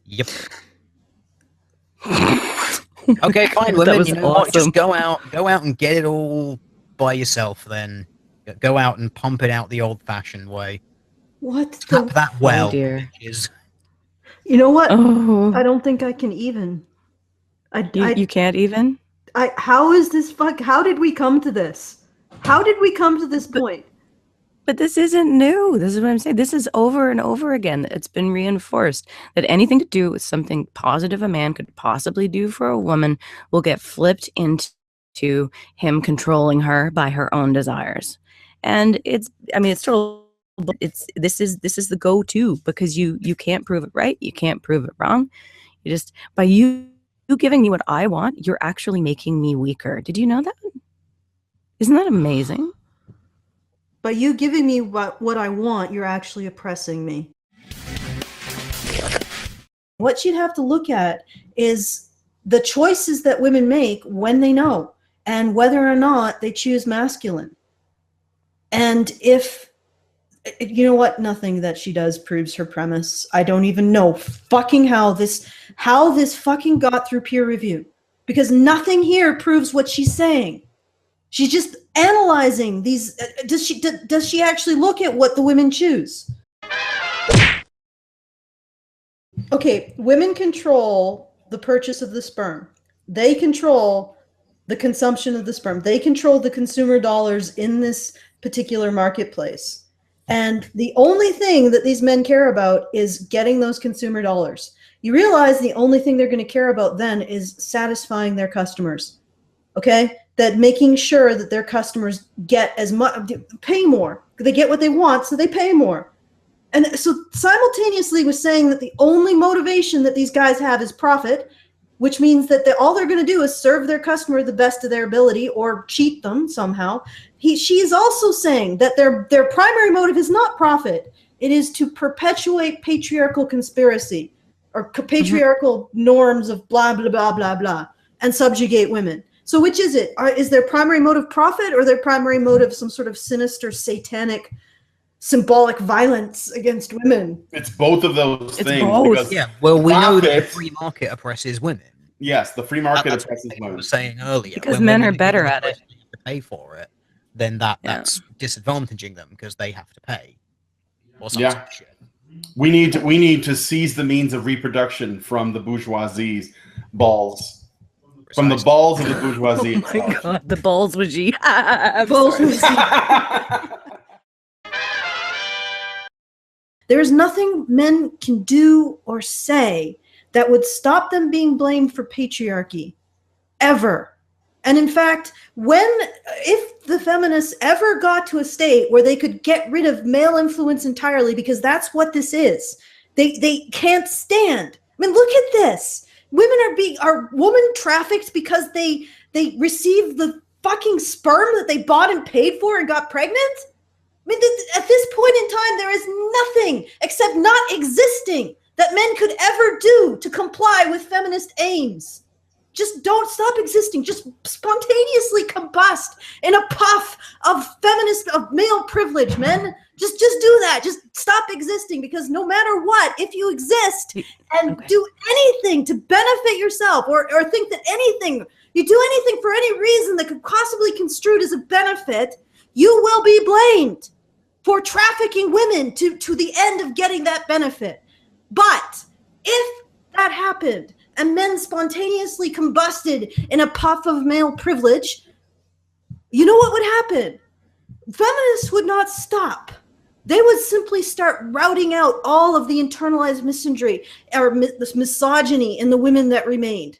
Yep. Okay, fine, women. You know what? Just go out and get it all by yourself. Then go out and pump it out the old-fashioned way. What? Tap that well. Oh dear. Bitches. You know what? Oh, I don't think I can even. you can't even. How is this How did we come to this? How did we come to this point? But this isn't new. This is what I'm saying. This is over and over again. It's been reinforced that anything to do with something positive a man could possibly do for a woman will get flipped into him controlling her by her own desires. And it's total. This is the go-to, because you can't prove it right. You can't prove it wrong. You just, by you giving me what I want, you're actually making me weaker. Did you know that? Isn't that amazing? By you giving me what I want, you're actually oppressing me. What you'd have to look at is the choices that women make when they know, and whether or not they choose masculine. And if, you know what, nothing that she does proves her premise. I don't even know fucking how this fucking got through peer review, because nothing here proves what she's saying. She's just analyzing these. Does she actually look at what the women choose? Okay, women control the purchase of the sperm. They control the consumption of the sperm. They control the consumer dollars in this particular marketplace. And the only thing that these men care about is getting those consumer dollars. You realize the only thing they're going to care about then is satisfying their customers. Okay? That making sure that their customers get as much, pay more. They get what they want, so they pay more. And so simultaneously with saying that the only motivation that these guys have is profit, which means that all they're going to do is serve their customer the best of their ability or cheat them somehow. She is also saying that their primary motive is not profit. It is to perpetuate patriarchal conspiracy or patriarchal norms of blah, blah, blah, blah, blah, and subjugate women. So which is it? Is their primary motive profit, or their primary motive some sort of sinister, satanic, symbolic violence against women? It's both of those things. Both. Yeah, well, we know that the free market oppresses women. Yes, the free market That's oppresses what I women. was saying earlier. Because when men women are better given at the it. choice to pay for it, then that's disadvantaging them because they have to pay. Or some sort of shit. We need to seize the means of reproduction from the bourgeoisie's balls. From the balls of the bourgeoisie. Oh my god, the balls-wagee. There's nothing men can do or say that would stop them being blamed for patriarchy, ever. And in fact, if the feminists ever got to a state where they could get rid of male influence entirely, because that's what this is, they can't stand. I mean, look at this. Women are woman trafficked because they received the fucking sperm that they bought and paid for and got pregnant? I mean, at this point in time, there is nothing except not existing that men could ever do to comply with feminist aims. Just don't stop existing. Just spontaneously combust in a puff of male privilege, men. Just do that. Just stop existing, because no matter what, if you exist and do anything to benefit yourself or think that you do anything for any reason that could possibly be construed as a benefit, you will be blamed for trafficking women to the end of getting that benefit. But if that happened and men spontaneously combusted in a puff of male privilege, you know what would happen? feminists would not stop. They would simply start routing out all of the internalized misandry or this misogyny in the women that remained.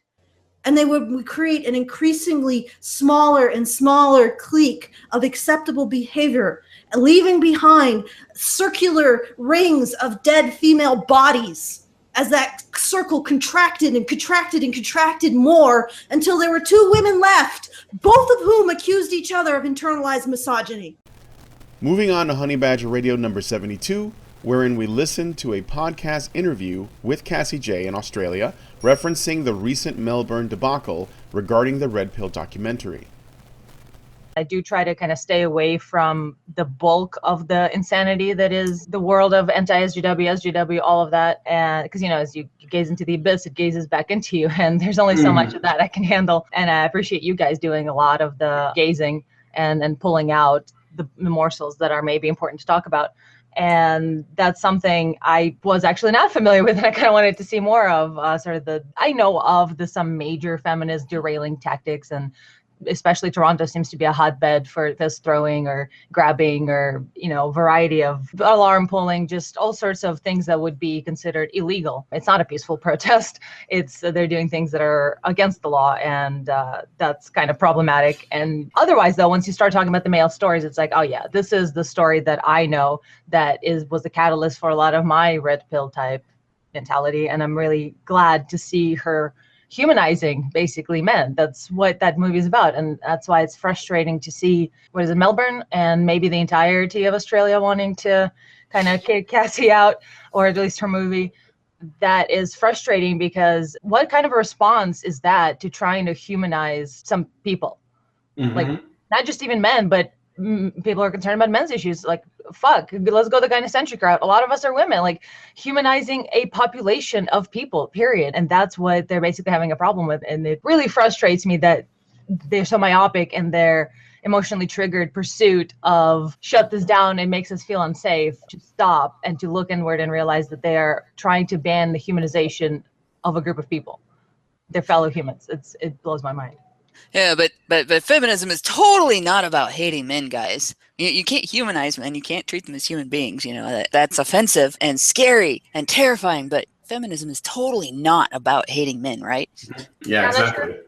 And they would create an increasingly smaller and smaller clique of acceptable behavior, leaving behind circular rings of dead female bodies as that circle contracted and contracted and contracted more until there were 2 women left, both of whom accused each other of internalized misogyny. Moving on to Honey Badger Radio number 72, wherein we listen to a podcast interview with Cassie J in Australia, referencing the recent Melbourne debacle regarding the Red Pill documentary. I do try to kind of stay away from the bulk of the insanity that is the world of anti-SGW, SGW, all of that. And because, as you gaze into the abyss, it gazes back into you. And there's only so much of that I can handle. And I appreciate you guys doing a lot of the gazing and pulling out the morsels that are maybe important to talk about. And that's something I was actually not familiar with, and I kind of wanted to see more of. I know of some major feminist derailing tactics, and especially Toronto seems to be a hotbed for fist throwing or grabbing or, variety of alarm pulling, just all sorts of things that would be considered illegal. It's not a peaceful protest. They're doing things that are against the law, and that's kind of problematic. And otherwise, though, once you start talking about the male stories, it's like, oh yeah, this is the story that I know that was the catalyst for a lot of my red pill type mentality. And I'm really glad to see her humanizing basically men. That's what that movie is about, and that's why it's frustrating to see Melbourne and maybe the entirety of Australia wanting to kind of kick Cassie out, or at least her movie. That is frustrating, because what kind of a response is that to trying to humanize some people? Like, not just even men, but people are concerned about men's issues. Like, fuck, let's go the gynocentric route. A lot of us are women, like humanizing a population of people, period. And that's what they're basically having a problem with. And it really frustrates me that they're so myopic in their emotionally triggered pursuit of shut this down. It makes us feel unsafe, to stop and to look inward and realize that they are trying to ban the humanization of a group of people, their fellow humans. It blows my mind. Yeah, but feminism is totally not about hating men, guys. You can't humanize men. You can't treat them as human beings. That's offensive and scary and terrifying. But feminism is totally not about hating men, right? Yeah, exactly.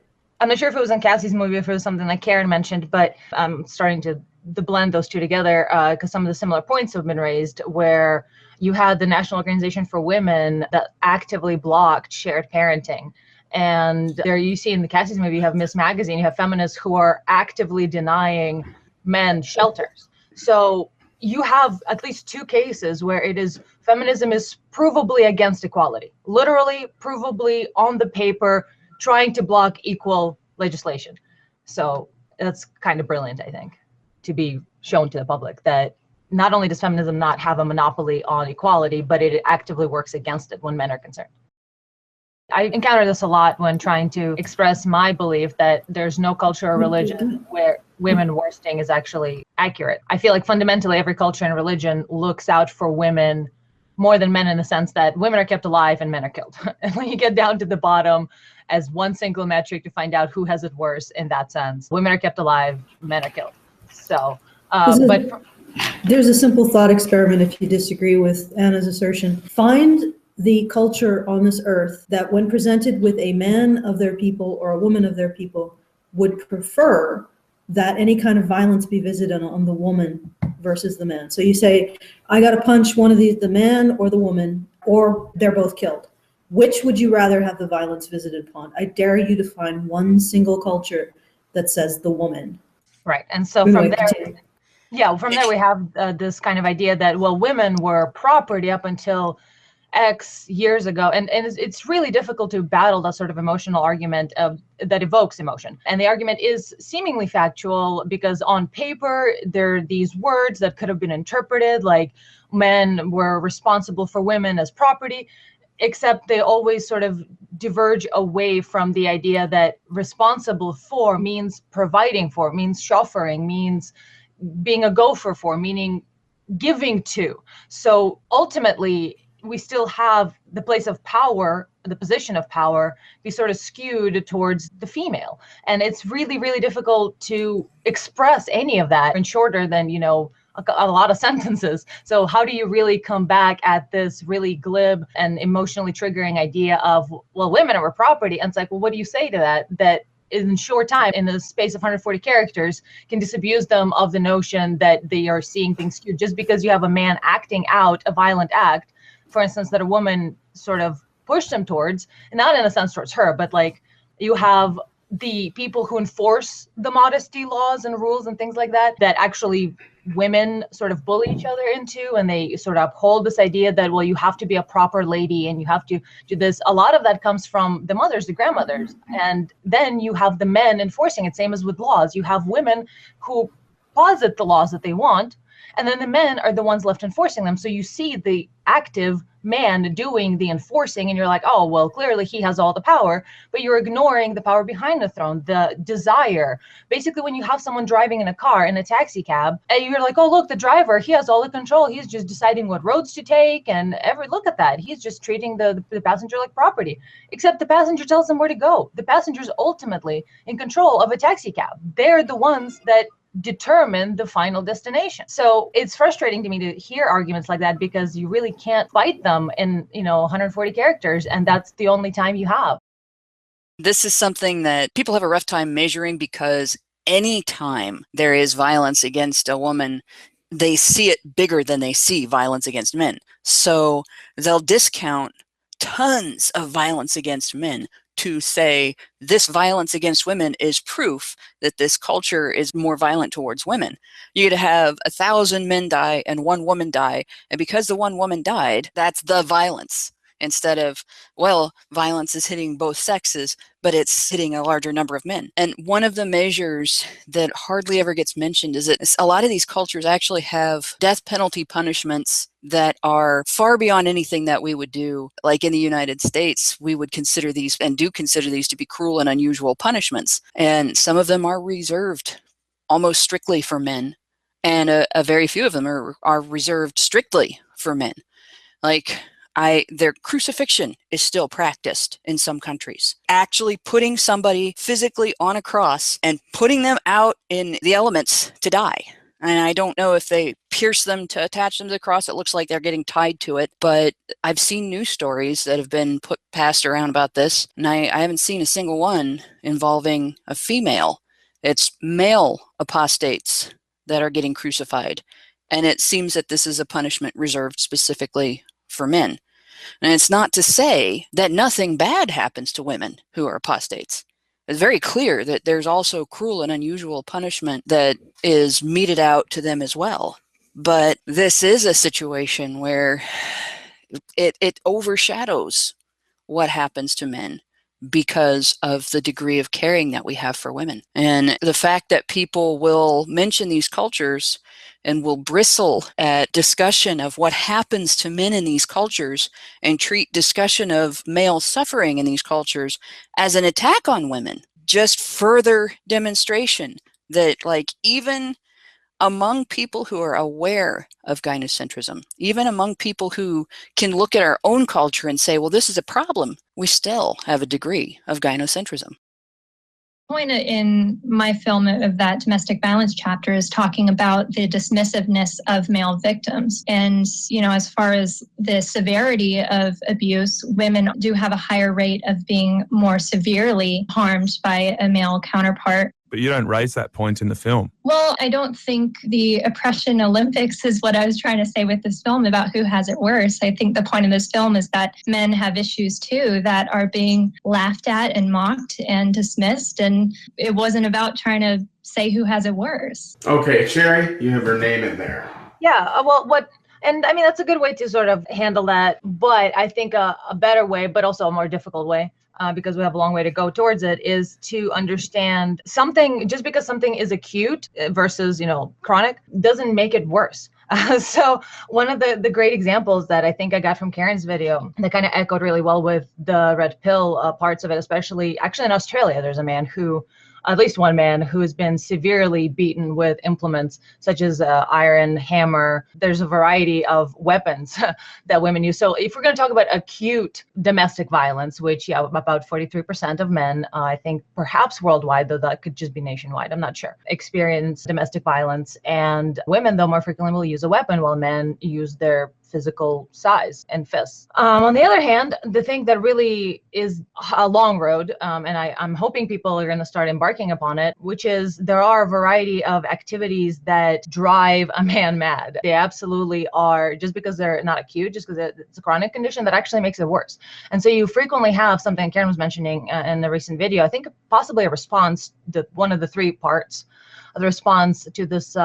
I'm not sure if it was in Cassie's movie, if it was something like Karen mentioned, but I'm starting to blend those two together because some of the similar points have been raised, where you had the National Organization for Women that actively blocked shared parenting. And there you see in the Cassie's movie, you have Miss Magazine, you have feminists who are actively denying men shelters. So you have at least 2 cases where feminism is provably against equality, literally, provably on the paper, trying to block equal legislation. So that's kind of brilliant, I think, to be shown to the public that not only does feminism not have a monopoly on equality, but it actively works against it when men are concerned. I encounter this a lot when trying to express my belief that there's no culture or religion where women worsting is actually accurate. I feel like fundamentally every culture and religion looks out for women more than men, in the sense that women are kept alive and men are killed. And when you get down to the bottom as one single metric to find out who has it worse in that sense, women are kept alive, men are killed. So, there's a simple thought experiment if you disagree with Anna's assertion. Find the culture on this earth that when presented with a man of their people or a woman of their people would prefer that any kind of violence be visited on the woman versus the man. So you say, I got to punch one of these, the man or the woman, or they're both killed. Which would you rather have the violence visited upon? I dare you to find one single culture that says the woman. Right. And so from there we have this kind of idea that, well, women were property up until X years ago, and it's really difficult to battle that sort of emotional argument that evokes emotion. And the argument is seemingly factual because on paper there are these words that could have been interpreted like men were responsible for women as property, except they always sort of diverge away from the idea that responsible for means providing for, means chauffeuring, means being a gopher for, meaning giving to. So ultimately, we still have the place of power the position of power be sort of skewed towards the female. And it's really, really difficult to express any of that in shorter than, a lot of sentences. So how do you really come back at this really glib and emotionally triggering idea of, well, women are property? And it's like, well, what do you say to that? That in short time, in the space of 140 characters, can disabuse them of the notion that they are seeing things skewed just because you have a man acting out a violent act, for instance, that a woman sort of pushed him towards, and not in a sense towards her, but like you have the people who enforce the modesty laws and rules and things like that, that actually women sort of bully each other into, and they sort of uphold this idea that, well, you have to be a proper lady and you have to do this. A lot of that comes from the mothers, the grandmothers. And then you have the men enforcing it, same as with laws. You have women who posit the laws that they want, and then the men are the ones left enforcing them. So you see the active man doing the enforcing, and you're like, oh, well, clearly he has all the power, but you're ignoring the power behind the throne, the desire. Basically, when you have someone driving in a car, in a taxi cab, and you're like, oh, look, the driver, he has all the control. He's just deciding what roads to take, and look at that. He's just treating the passenger like property, except the passenger tells him where to go. The passenger's ultimately in control of a taxi cab. They're the ones that determine the final destination. So it's frustrating to me to hear arguments like that, because you really can't fight them in 140 characters, and that's the only time you have. This is something that people have a rough time measuring, because anytime there is violence against a woman, they see it bigger than they see violence against men. So they'll discount tons of violence against men to say this violence against women is proof that this culture is more violent towards women. You could have 1,000 men die and 1 woman die, and because the 1 woman died, that's the violence. Instead of, well, violence is hitting both sexes, but it's hitting a larger number of men. And one of the measures that hardly ever gets mentioned is that a lot of these cultures actually have death penalty punishments that are far beyond anything that we would do. Like in the United States, we would consider these, and do consider these, to be cruel and unusual punishments. And some of them are reserved almost strictly for men, and a very few of them are reserved strictly for men. Like, their crucifixion is still practiced in some countries. Actually putting somebody physically on a cross and putting them out in the elements to die. And I don't know if they pierce them to attach them to the cross. It looks like they're getting tied to it. But I've seen news stories that have been passed around about this, and I haven't seen a single one involving a female. It's male apostates that are getting crucified. And it seems that this is a punishment reserved specifically for men. And it's not to say that nothing bad happens to women who are apostates. It's very clear that there's also cruel and unusual punishment that is meted out to them as well. But this is a situation where it overshadows what happens to men because of the degree of caring that we have for women. And the fact that people will mention these cultures and will bristle at discussion of what happens to men in these cultures and treat discussion of male suffering in these cultures as an attack on women, just further demonstration that, like, even among people who are aware of gynocentrism, even among people who can look at our own culture and say, well, this is a problem, we still have a degree of gynocentrism. Point in my film of that domestic violence chapter is talking about the dismissiveness of male victims. And, as far as the severity of abuse, women do have a higher rate of being more severely harmed by a male counterpart. But you don't raise that point in the film. Well, I don't think the oppression Olympics is what I was trying to say with this film about who has it worse. I think the point of this film is that men have issues too that are being laughed at and mocked and dismissed. And it wasn't about trying to say who has it worse. Okay, Sherry, you have her name in there. Yeah, and I mean, that's a good way to sort of handle that. But I think a better way, but also a more difficult way, because we have a long way to go towards it, is to understand something. Just because something is acute versus, chronic doesn't make it worse. So one of the great examples that I think I got from Karen's video that kind of echoed really well with the red pill parts of it, especially actually in Australia, there's a man who at least one man who has been severely beaten with implements such as iron, hammer. There's a variety of weapons that women use. So if we're going to talk about acute domestic violence, which about 43% of men, I think perhaps worldwide, though that could just be nationwide, I'm not sure, experience domestic violence. And women, though, more frequently will use a weapon while men use their physical size and fists. On the other hand, the thing that really is a long road, and I'm hoping people are going to start embarking upon it, which is there are a variety of activities that drive a man mad. They absolutely are, just because they're not acute, just because it's a chronic condition that actually makes it worse. And so you frequently have something Karen was mentioning in the recent video, I think possibly a response to one of the three parts the response to this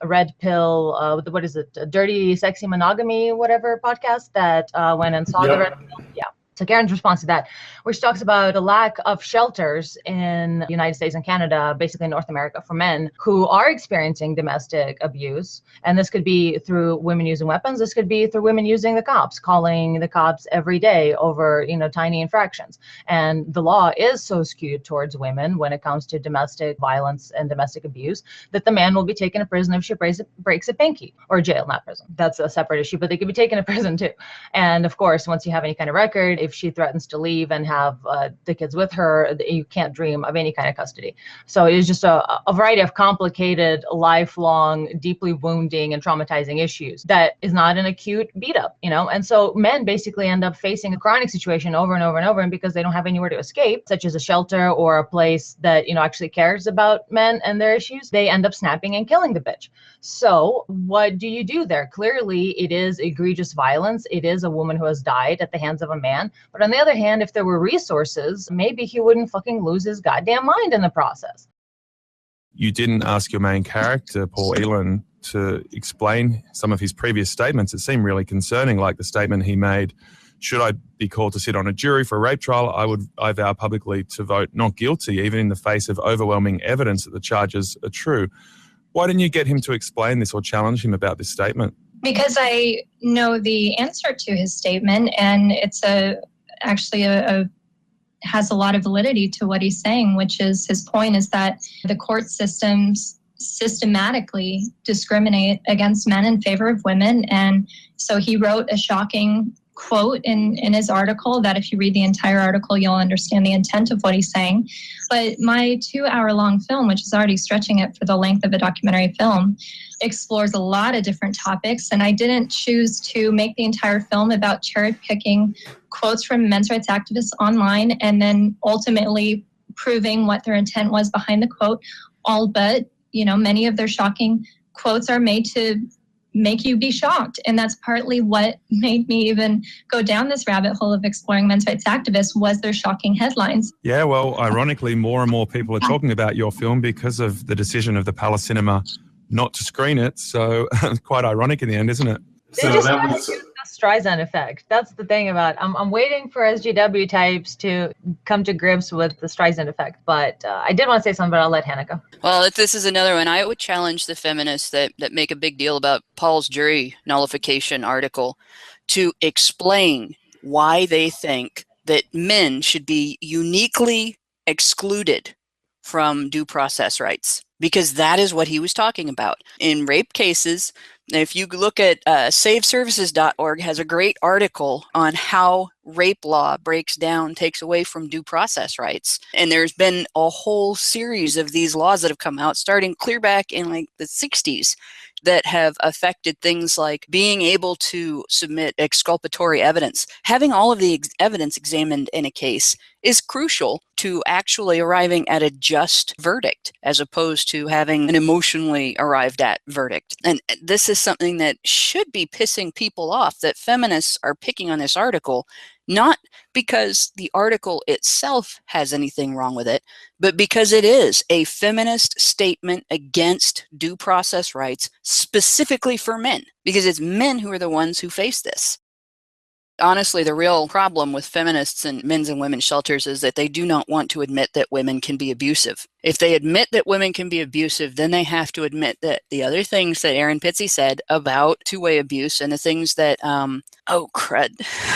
red pill, what is it, Dirty Sexy Monogamy, whatever podcast that went and saw the red pill. Yeah. So Karen's response to that, which talks about a lack of shelters in the United States and Canada, basically North America, for men who are experiencing domestic abuse. And this could be through women using weapons. This could be through women using the cops, calling the cops every day over, tiny infractions. And the law is so skewed towards women when it comes to domestic violence and domestic abuse that the man will be taken to prison if she breaks a pinky, or jail, not prison. That's a separate issue, but they could be taken to prison too. And of course, once you have any kind of record, if she threatens to leave and have the kids with her, you can't dream of any kind of custody. So it is just a variety of complicated, lifelong, deeply wounding and traumatizing issues that is not an acute beat up, And so men basically end up facing a chronic situation over and over and over, and because they don't have anywhere to escape, such as a shelter or a place that, actually cares about men and their issues, they end up snapping and killing the bitch. So what do you do there? Clearly, it is egregious violence. It is a woman who has died at the hands of a man. But on the other hand, if there were resources, maybe he wouldn't fucking lose his goddamn mind in the process. You didn't ask your main character, Paul Elan, to explain some of his previous statements. It seemed really concerning, like the statement he made, should I be called to sit on a jury for a rape trial, I vow publicly to vote not guilty, even in the face of overwhelming evidence that the charges are true. Why didn't you get him to explain this or challenge him about this statement? Because I know the answer to his statement, and it's has a lot of validity to what he's saying, which is his point is that the court systems systematically discriminate against men in favor of women. And so he wrote a shocking quote in his article that if you read the entire article, you'll understand the intent of what he's saying. But my 2-hour-long film, which is already stretching it for the length of a documentary film, explores a lot of different topics. And I didn't choose to make the entire film about cherry picking quotes from men's rights activists online and then ultimately proving what their intent was behind the quote. All but, many of their shocking quotes are made to make you be shocked. And that's partly what made me even go down this rabbit hole of exploring men's rights activists was their shocking headlines. Yeah, well, ironically, more and more people are talking about your film because of the decision of the Palace Cinema not to screen it. So quite ironic in the end, isn't it? They just have to use the Streisand effect. That's the thing about I'm waiting for SGW types to come to grips with the Streisand effect. But I did want to say something, but I'll let Hannah go. Well, if this is another one, I would challenge the feminists that make a big deal about Paul's jury nullification article to explain why they think that men should be uniquely excluded from due process rights, because that is what he was talking about. In rape cases, if you look at saveservices.org has a great article on how rape law breaks down, takes away from due process rights. And there's been a whole series of these laws that have come out starting clear back in like the 60s that have affected things like being able to submit exculpatory evidence. Having all of the evidence examined in a case is crucial to actually arriving at a just verdict as opposed to having an emotionally arrived at verdict. And this is something that should be pissing people off, that feminists are picking on this article, not because the article itself has anything wrong with it, but because it is a feminist statement against due process rights specifically for men, because it's men who are the ones who face this. honestly, the real problem with feminists and men's and women's shelters is that they do not want to admit that women can be abusive. If they admit that women can be abusive, then they have to admit that the other things that Aaron Pitsey said about two-way abuse and the things that, oh, crud,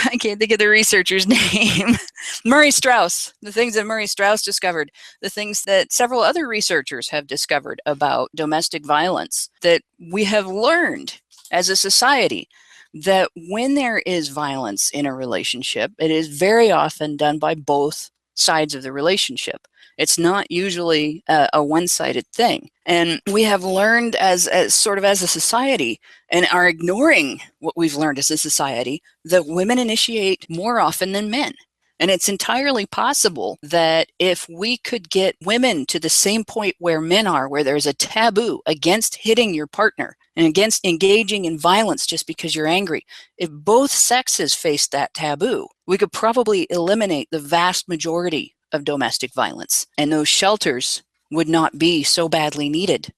I can't think of the researcher's name. Murray Strauss, the things that Murray Strauss discovered, the things that several other researchers have discovered about domestic violence, that we have learned as a society that when there is violence in a relationship, it is very often done by both sides of the relationship. It's not usually a one-sided thing. And we have learned as a society, and are ignoring what we've learned as a society, that women initiate more often than men. And it's entirely possible that if we could get women to the same point where men are, where there's a taboo against hitting your partner and against engaging in violence just because you're angry, if both sexes faced that taboo, we could probably eliminate the vast majority of domestic violence. And those shelters would not be so badly needed.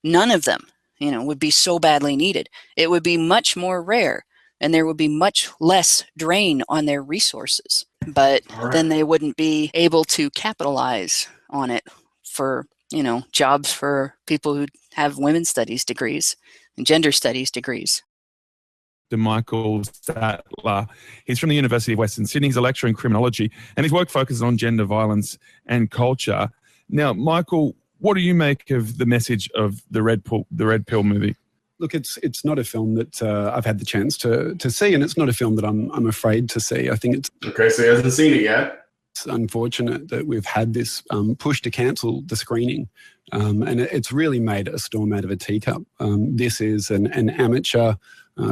None of them, would be so badly needed. It would be much more rare, and there would be much less drain on their resources. But then they wouldn't be able to capitalize on it for, jobs for people who have women's studies degrees and gender studies degrees. Michael Sattler. He's from the University of Western Sydney. He's a lecturer in criminology, and his work focuses on gender violence and culture. Now, Michael, what do you make of the message of the Red Pill movie? Look, it's not a film that I've had the chance to see, and it's not a film that I'm afraid to see. I think it's... Okay, so he hasn't seen it yet. It's unfortunate that we've had this push to cancel the screening, and it's really made a storm out of a teacup. This is an amateur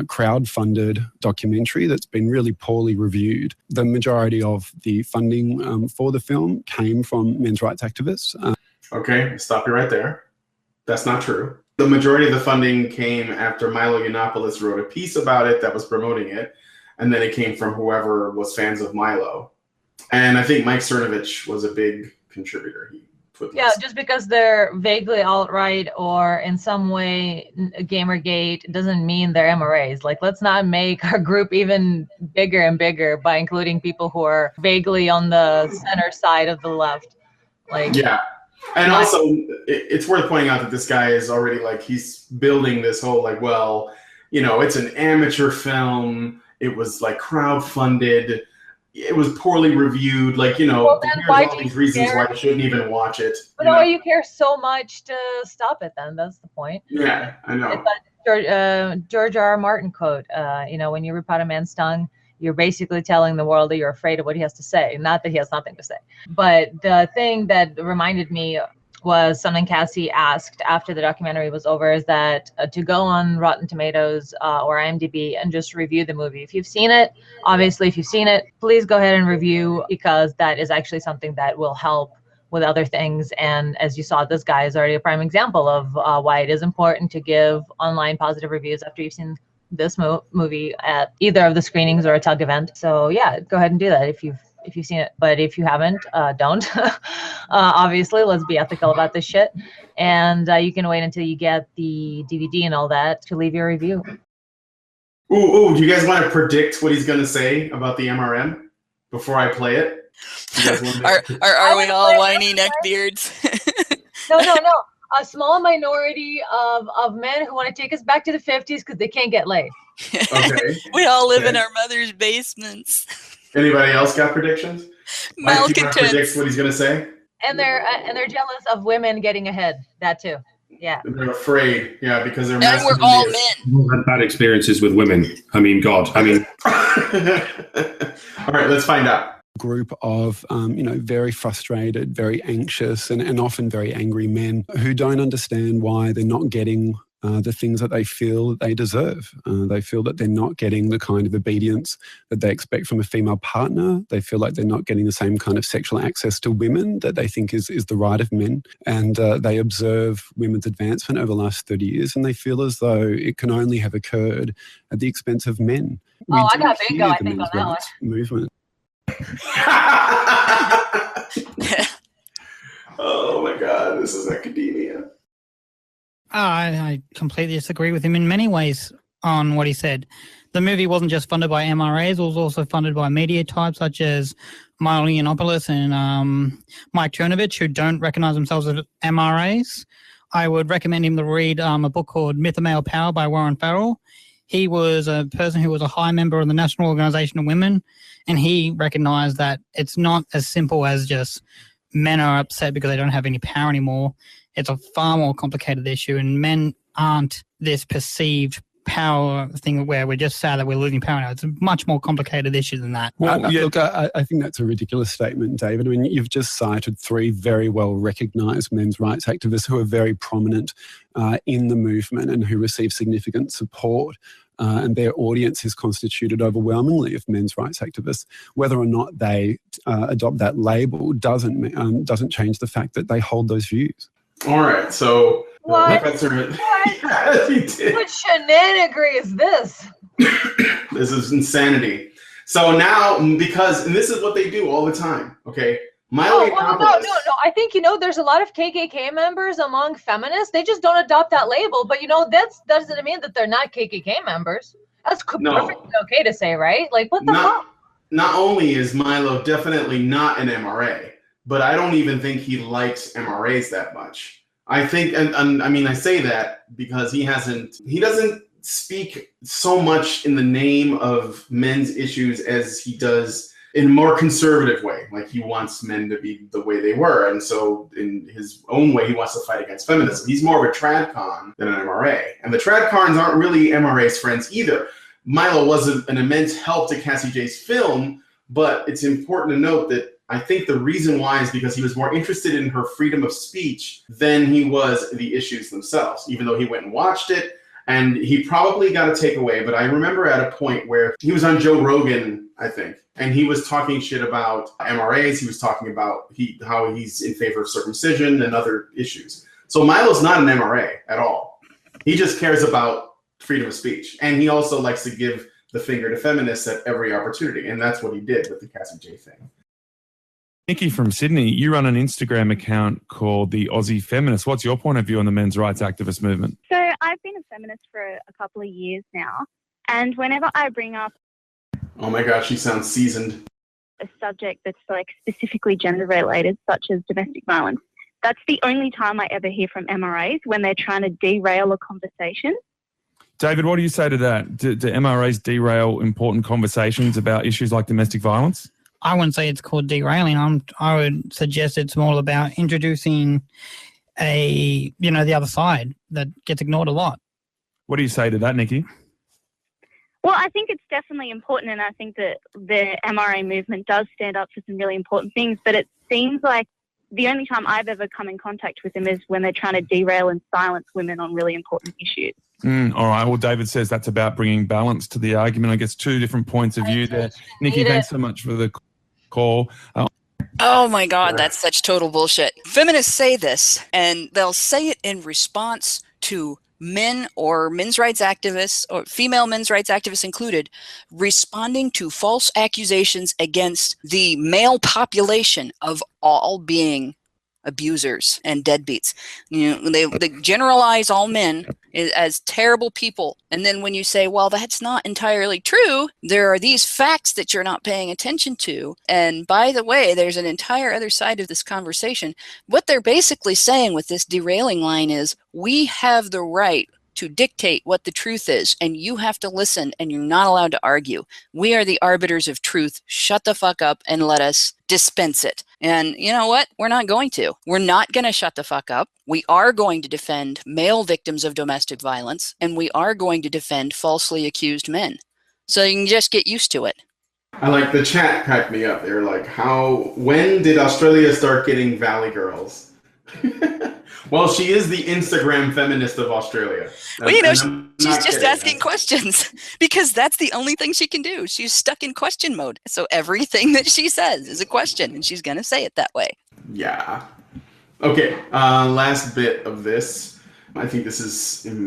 crowd-funded documentary that's been really poorly reviewed. The majority of the funding for the film came from men's rights activists. Okay, stop you right there. That's not true. The majority of the funding came after Milo Yiannopoulos wrote a piece about it that was promoting it, and then it came from whoever was fans of Milo. And I think Mike Cernovich was a big contributor. Yeah, just because they're vaguely alt-right or in some way Gamergate doesn't mean they're MRAs. Like, let's not make our group even bigger and bigger by including people who are vaguely on the center side of the left. Yeah. And also, it's worth pointing out that this guy is already he's building this whole it's an amateur film. It was crowdfunded. It was poorly reviewed. Well, here's all these reasons why you shouldn't even watch it. But why you care so much to stop it then? That's the point. Yeah, I know. It's that George R. Martin quote, when you rip out a man's tongue, you're basically telling the world that you're afraid of what he has to say, not that he has nothing to say. But the thing that reminded me was something Cassie asked after the documentary was over, is that to go on Rotten Tomatoes or IMDb and just review the movie. If you've seen it, obviously, if you've seen it, please go ahead and review, because that is actually something that will help with other things. And as you saw, this guy is already a prime example of why it is important to give online positive reviews after you've seen this movie at either of the screenings or a tug event. So yeah, go ahead and do that if you've seen it. But if you haven't, don't. Obviously, let's be ethical about this shit. And you can wait until you get the DVD and all that to leave your review. Ooh, do you guys want to predict what he's going to say about the MRM before I play it? Are we all whiny neckbeards? No. A small minority of men who want to take us back to the 50s because they can't get laid. Okay. We all live in our mother's basements. Anybody else got predictions? Mike, do you want to predict what he's going to say? And they're jealous of women getting ahead. That too. Yeah. They're afraid. Yeah, because they're. And we're all men. We've had bad experiences with women. I mean, God. I mean. All right, let's find out. Group of, very frustrated, very anxious, and often very angry men who don't understand why they're not getting the things that they feel that they deserve. They feel that they're not getting the kind of obedience that they expect from a female partner. They feel like they're not getting the same kind of sexual access to women that they think is the right of men. And they observe women's advancement over the last 30 years, and they feel as though it can only have occurred at the expense of men. I got bingo, I think, on that one. Movement. Oh my God, this is academia. I completely disagree with him in many ways on what he said. the movie wasn't just funded by MRAs, it was also funded by media types such as Milo Yiannopoulos and Mike Chernovich, who don't recognize themselves as MRAs. I would recommend him to read a book called Myth of Male Power by Warren Farrell. He was a person who was a high member of the National Organization of Women, and he recognized that it's not as simple as just men are upset because they don't have any power anymore. It's a far more complicated issue, and men aren't this perceived power thing where we're just sad that we're losing power now. It's a much more complicated issue than that. Well, look, I think that's a ridiculous statement, David. I mean, you've just cited 3 very well-recognised men's rights activists who are very prominent in the movement and who receive significant support. And their audience is constituted overwhelmingly of men's rights activists. Whether or not they adopt that label doesn't change the fact that they hold those views. All right, so What? Professor, yes, he did. What shenanigery is this? This is insanity. So now, and this is what they do all the time, okay? No. I think, there's a lot of KKK members among feminists. They just don't adopt that label. But, that doesn't mean that they're not KKK members. That's perfectly okay to say, right? Like, what the fuck? Not only is Milo definitely not an MRA, but I don't even think he likes MRAs that much. I think, and I mean, I say that because he doesn't speak so much in the name of men's issues as he does in a more conservative way. Like, he wants men to be the way they were. And so in his own way, he wants to fight against feminism. He's more of a tradcon than an MRA. And the tradcons aren't really MRA's friends either. Milo was an immense help to Cassie J's film, but it's important to note that I think the reason why is because he was more interested in her freedom of speech than he was the issues themselves, even though he went and watched it. And he probably got a takeaway, but I remember at a point where he was on Joe Rogan, I think, and he was talking shit about MRAs. He was talking about how he's in favor of circumcision and other issues. So Milo's not an MRA at all. He just cares about freedom of speech. And he also likes to give the finger to feminists at every opportunity. And that's what he did with the Cassie J thing. Nikki from Sydney, you run an Instagram account called the Aussie Feminist. What's your point of view on the men's rights activist movement? So I've been a feminist for a couple of years now, and whenever I bring up oh my gosh, she sounds seasoned. A subject that's like specifically gender related, such as domestic violence, that's the only time I ever hear from MRAs when they're trying to derail a conversation. David, what do you say to that? Do MRAs derail important conversations about issues like domestic violence? I wouldn't say it's called derailing. I would suggest it's more about introducing the other side that gets ignored a lot. What do you say to that, Nikki? Well, I think it's definitely important, and I think that the MRA movement does stand up for some really important things, but it seems like the only time I've ever come in contact with them is when they're trying to derail and silence women on really important issues. All right. Well, David says that's about bringing balance to the argument. I guess 2 different points of view there. Nikki, thanks so much for the call. Oh my God, that's such total bullshit. Feminists say this, and they'll say it in response to men or men's rights activists, or female men's rights activists included, responding to false accusations against the male population of all being abusers and deadbeats. They generalize all men as terrible people. And then when you say, well, that's not entirely true, there are these facts that you're not paying attention to. And by the way, there's an entire other side of this conversation. What they're basically saying with this derailing line is, we have the right to dictate what the truth is, and you have to listen, and you're not allowed to argue. We are the arbiters of truth. Shut the fuck up and let us dispense it. And you know what? We're not going to. We're not going to shut the fuck up. We are going to defend male victims of domestic violence, and we are going to defend falsely accused men. So you can just get used to it. I like the chat cracked me up. They're like, when did Australia start getting Valley Girls? Well, she is the Instagram feminist of Australia. Well, she's just asking questions because that's the only thing she can do. She's stuck in question mode. So everything that she says is a question, and she's going to say it that way. Yeah. Okay, last bit of this. I think this is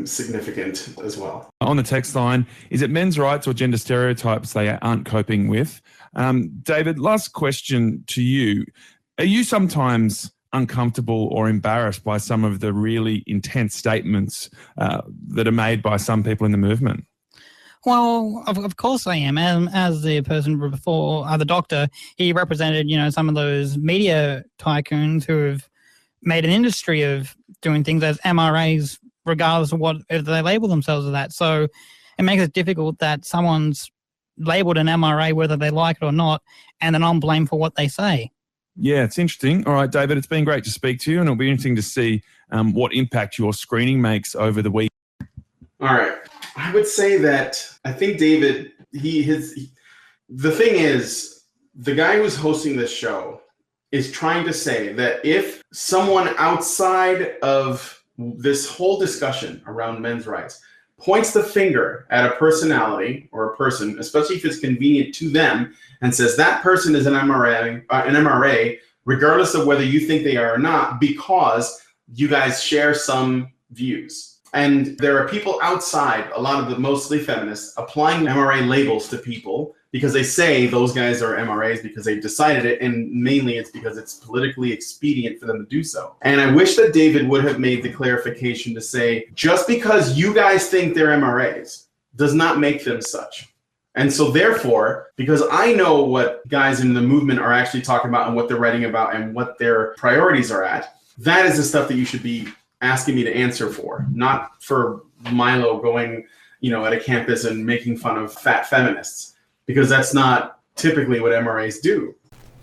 significant as well. On the text line, is it men's rights or gender stereotypes they aren't coping with? David, last question to you. Are you sometimes uncomfortable or embarrassed by some of the really intense statements that are made by some people in the movement? Well, of course I am. As the person before, the doctor, he represented, some of those media tycoons who have made an industry of doing things as MRAs, regardless of if they label themselves as that. So it makes it difficult that someone's labeled an MRA, whether they like it or not, and then I'm blamed for what they say. Yeah, it's interesting. All right, David, it's been great to speak to you, and it'll be interesting to see what impact your screening makes over the week. All right. I would say that I think David, the thing is, the guy who's hosting this show is trying to say that if someone outside of this whole discussion around men's rights points the finger at a personality or a person, especially if it's convenient to them, and says that person is an MRA, regardless of whether you think they are or not, because you guys share some views. And there are people outside, a lot of the mostly feminists, applying MRA labels to people because they say those guys are MRAs because they've decided it, and mainly it's because it's politically expedient for them to do so. And I wish that David would have made the clarification to say, just because you guys think they're MRAs does not make them such. And so therefore, because I know what guys in the movement are actually talking about and what they're writing about and what their priorities are at, that is the stuff that you should be asking me to answer for, not for Milo going, at a campus and making fun of fat feminists, because that's not typically what MRAs do.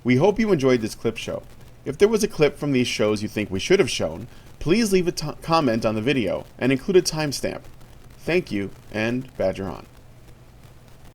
We hope you enjoyed this clip show. If there was a clip from these shows you think we should have shown, please leave a comment on the video and include a timestamp. Thank you, and Badger on.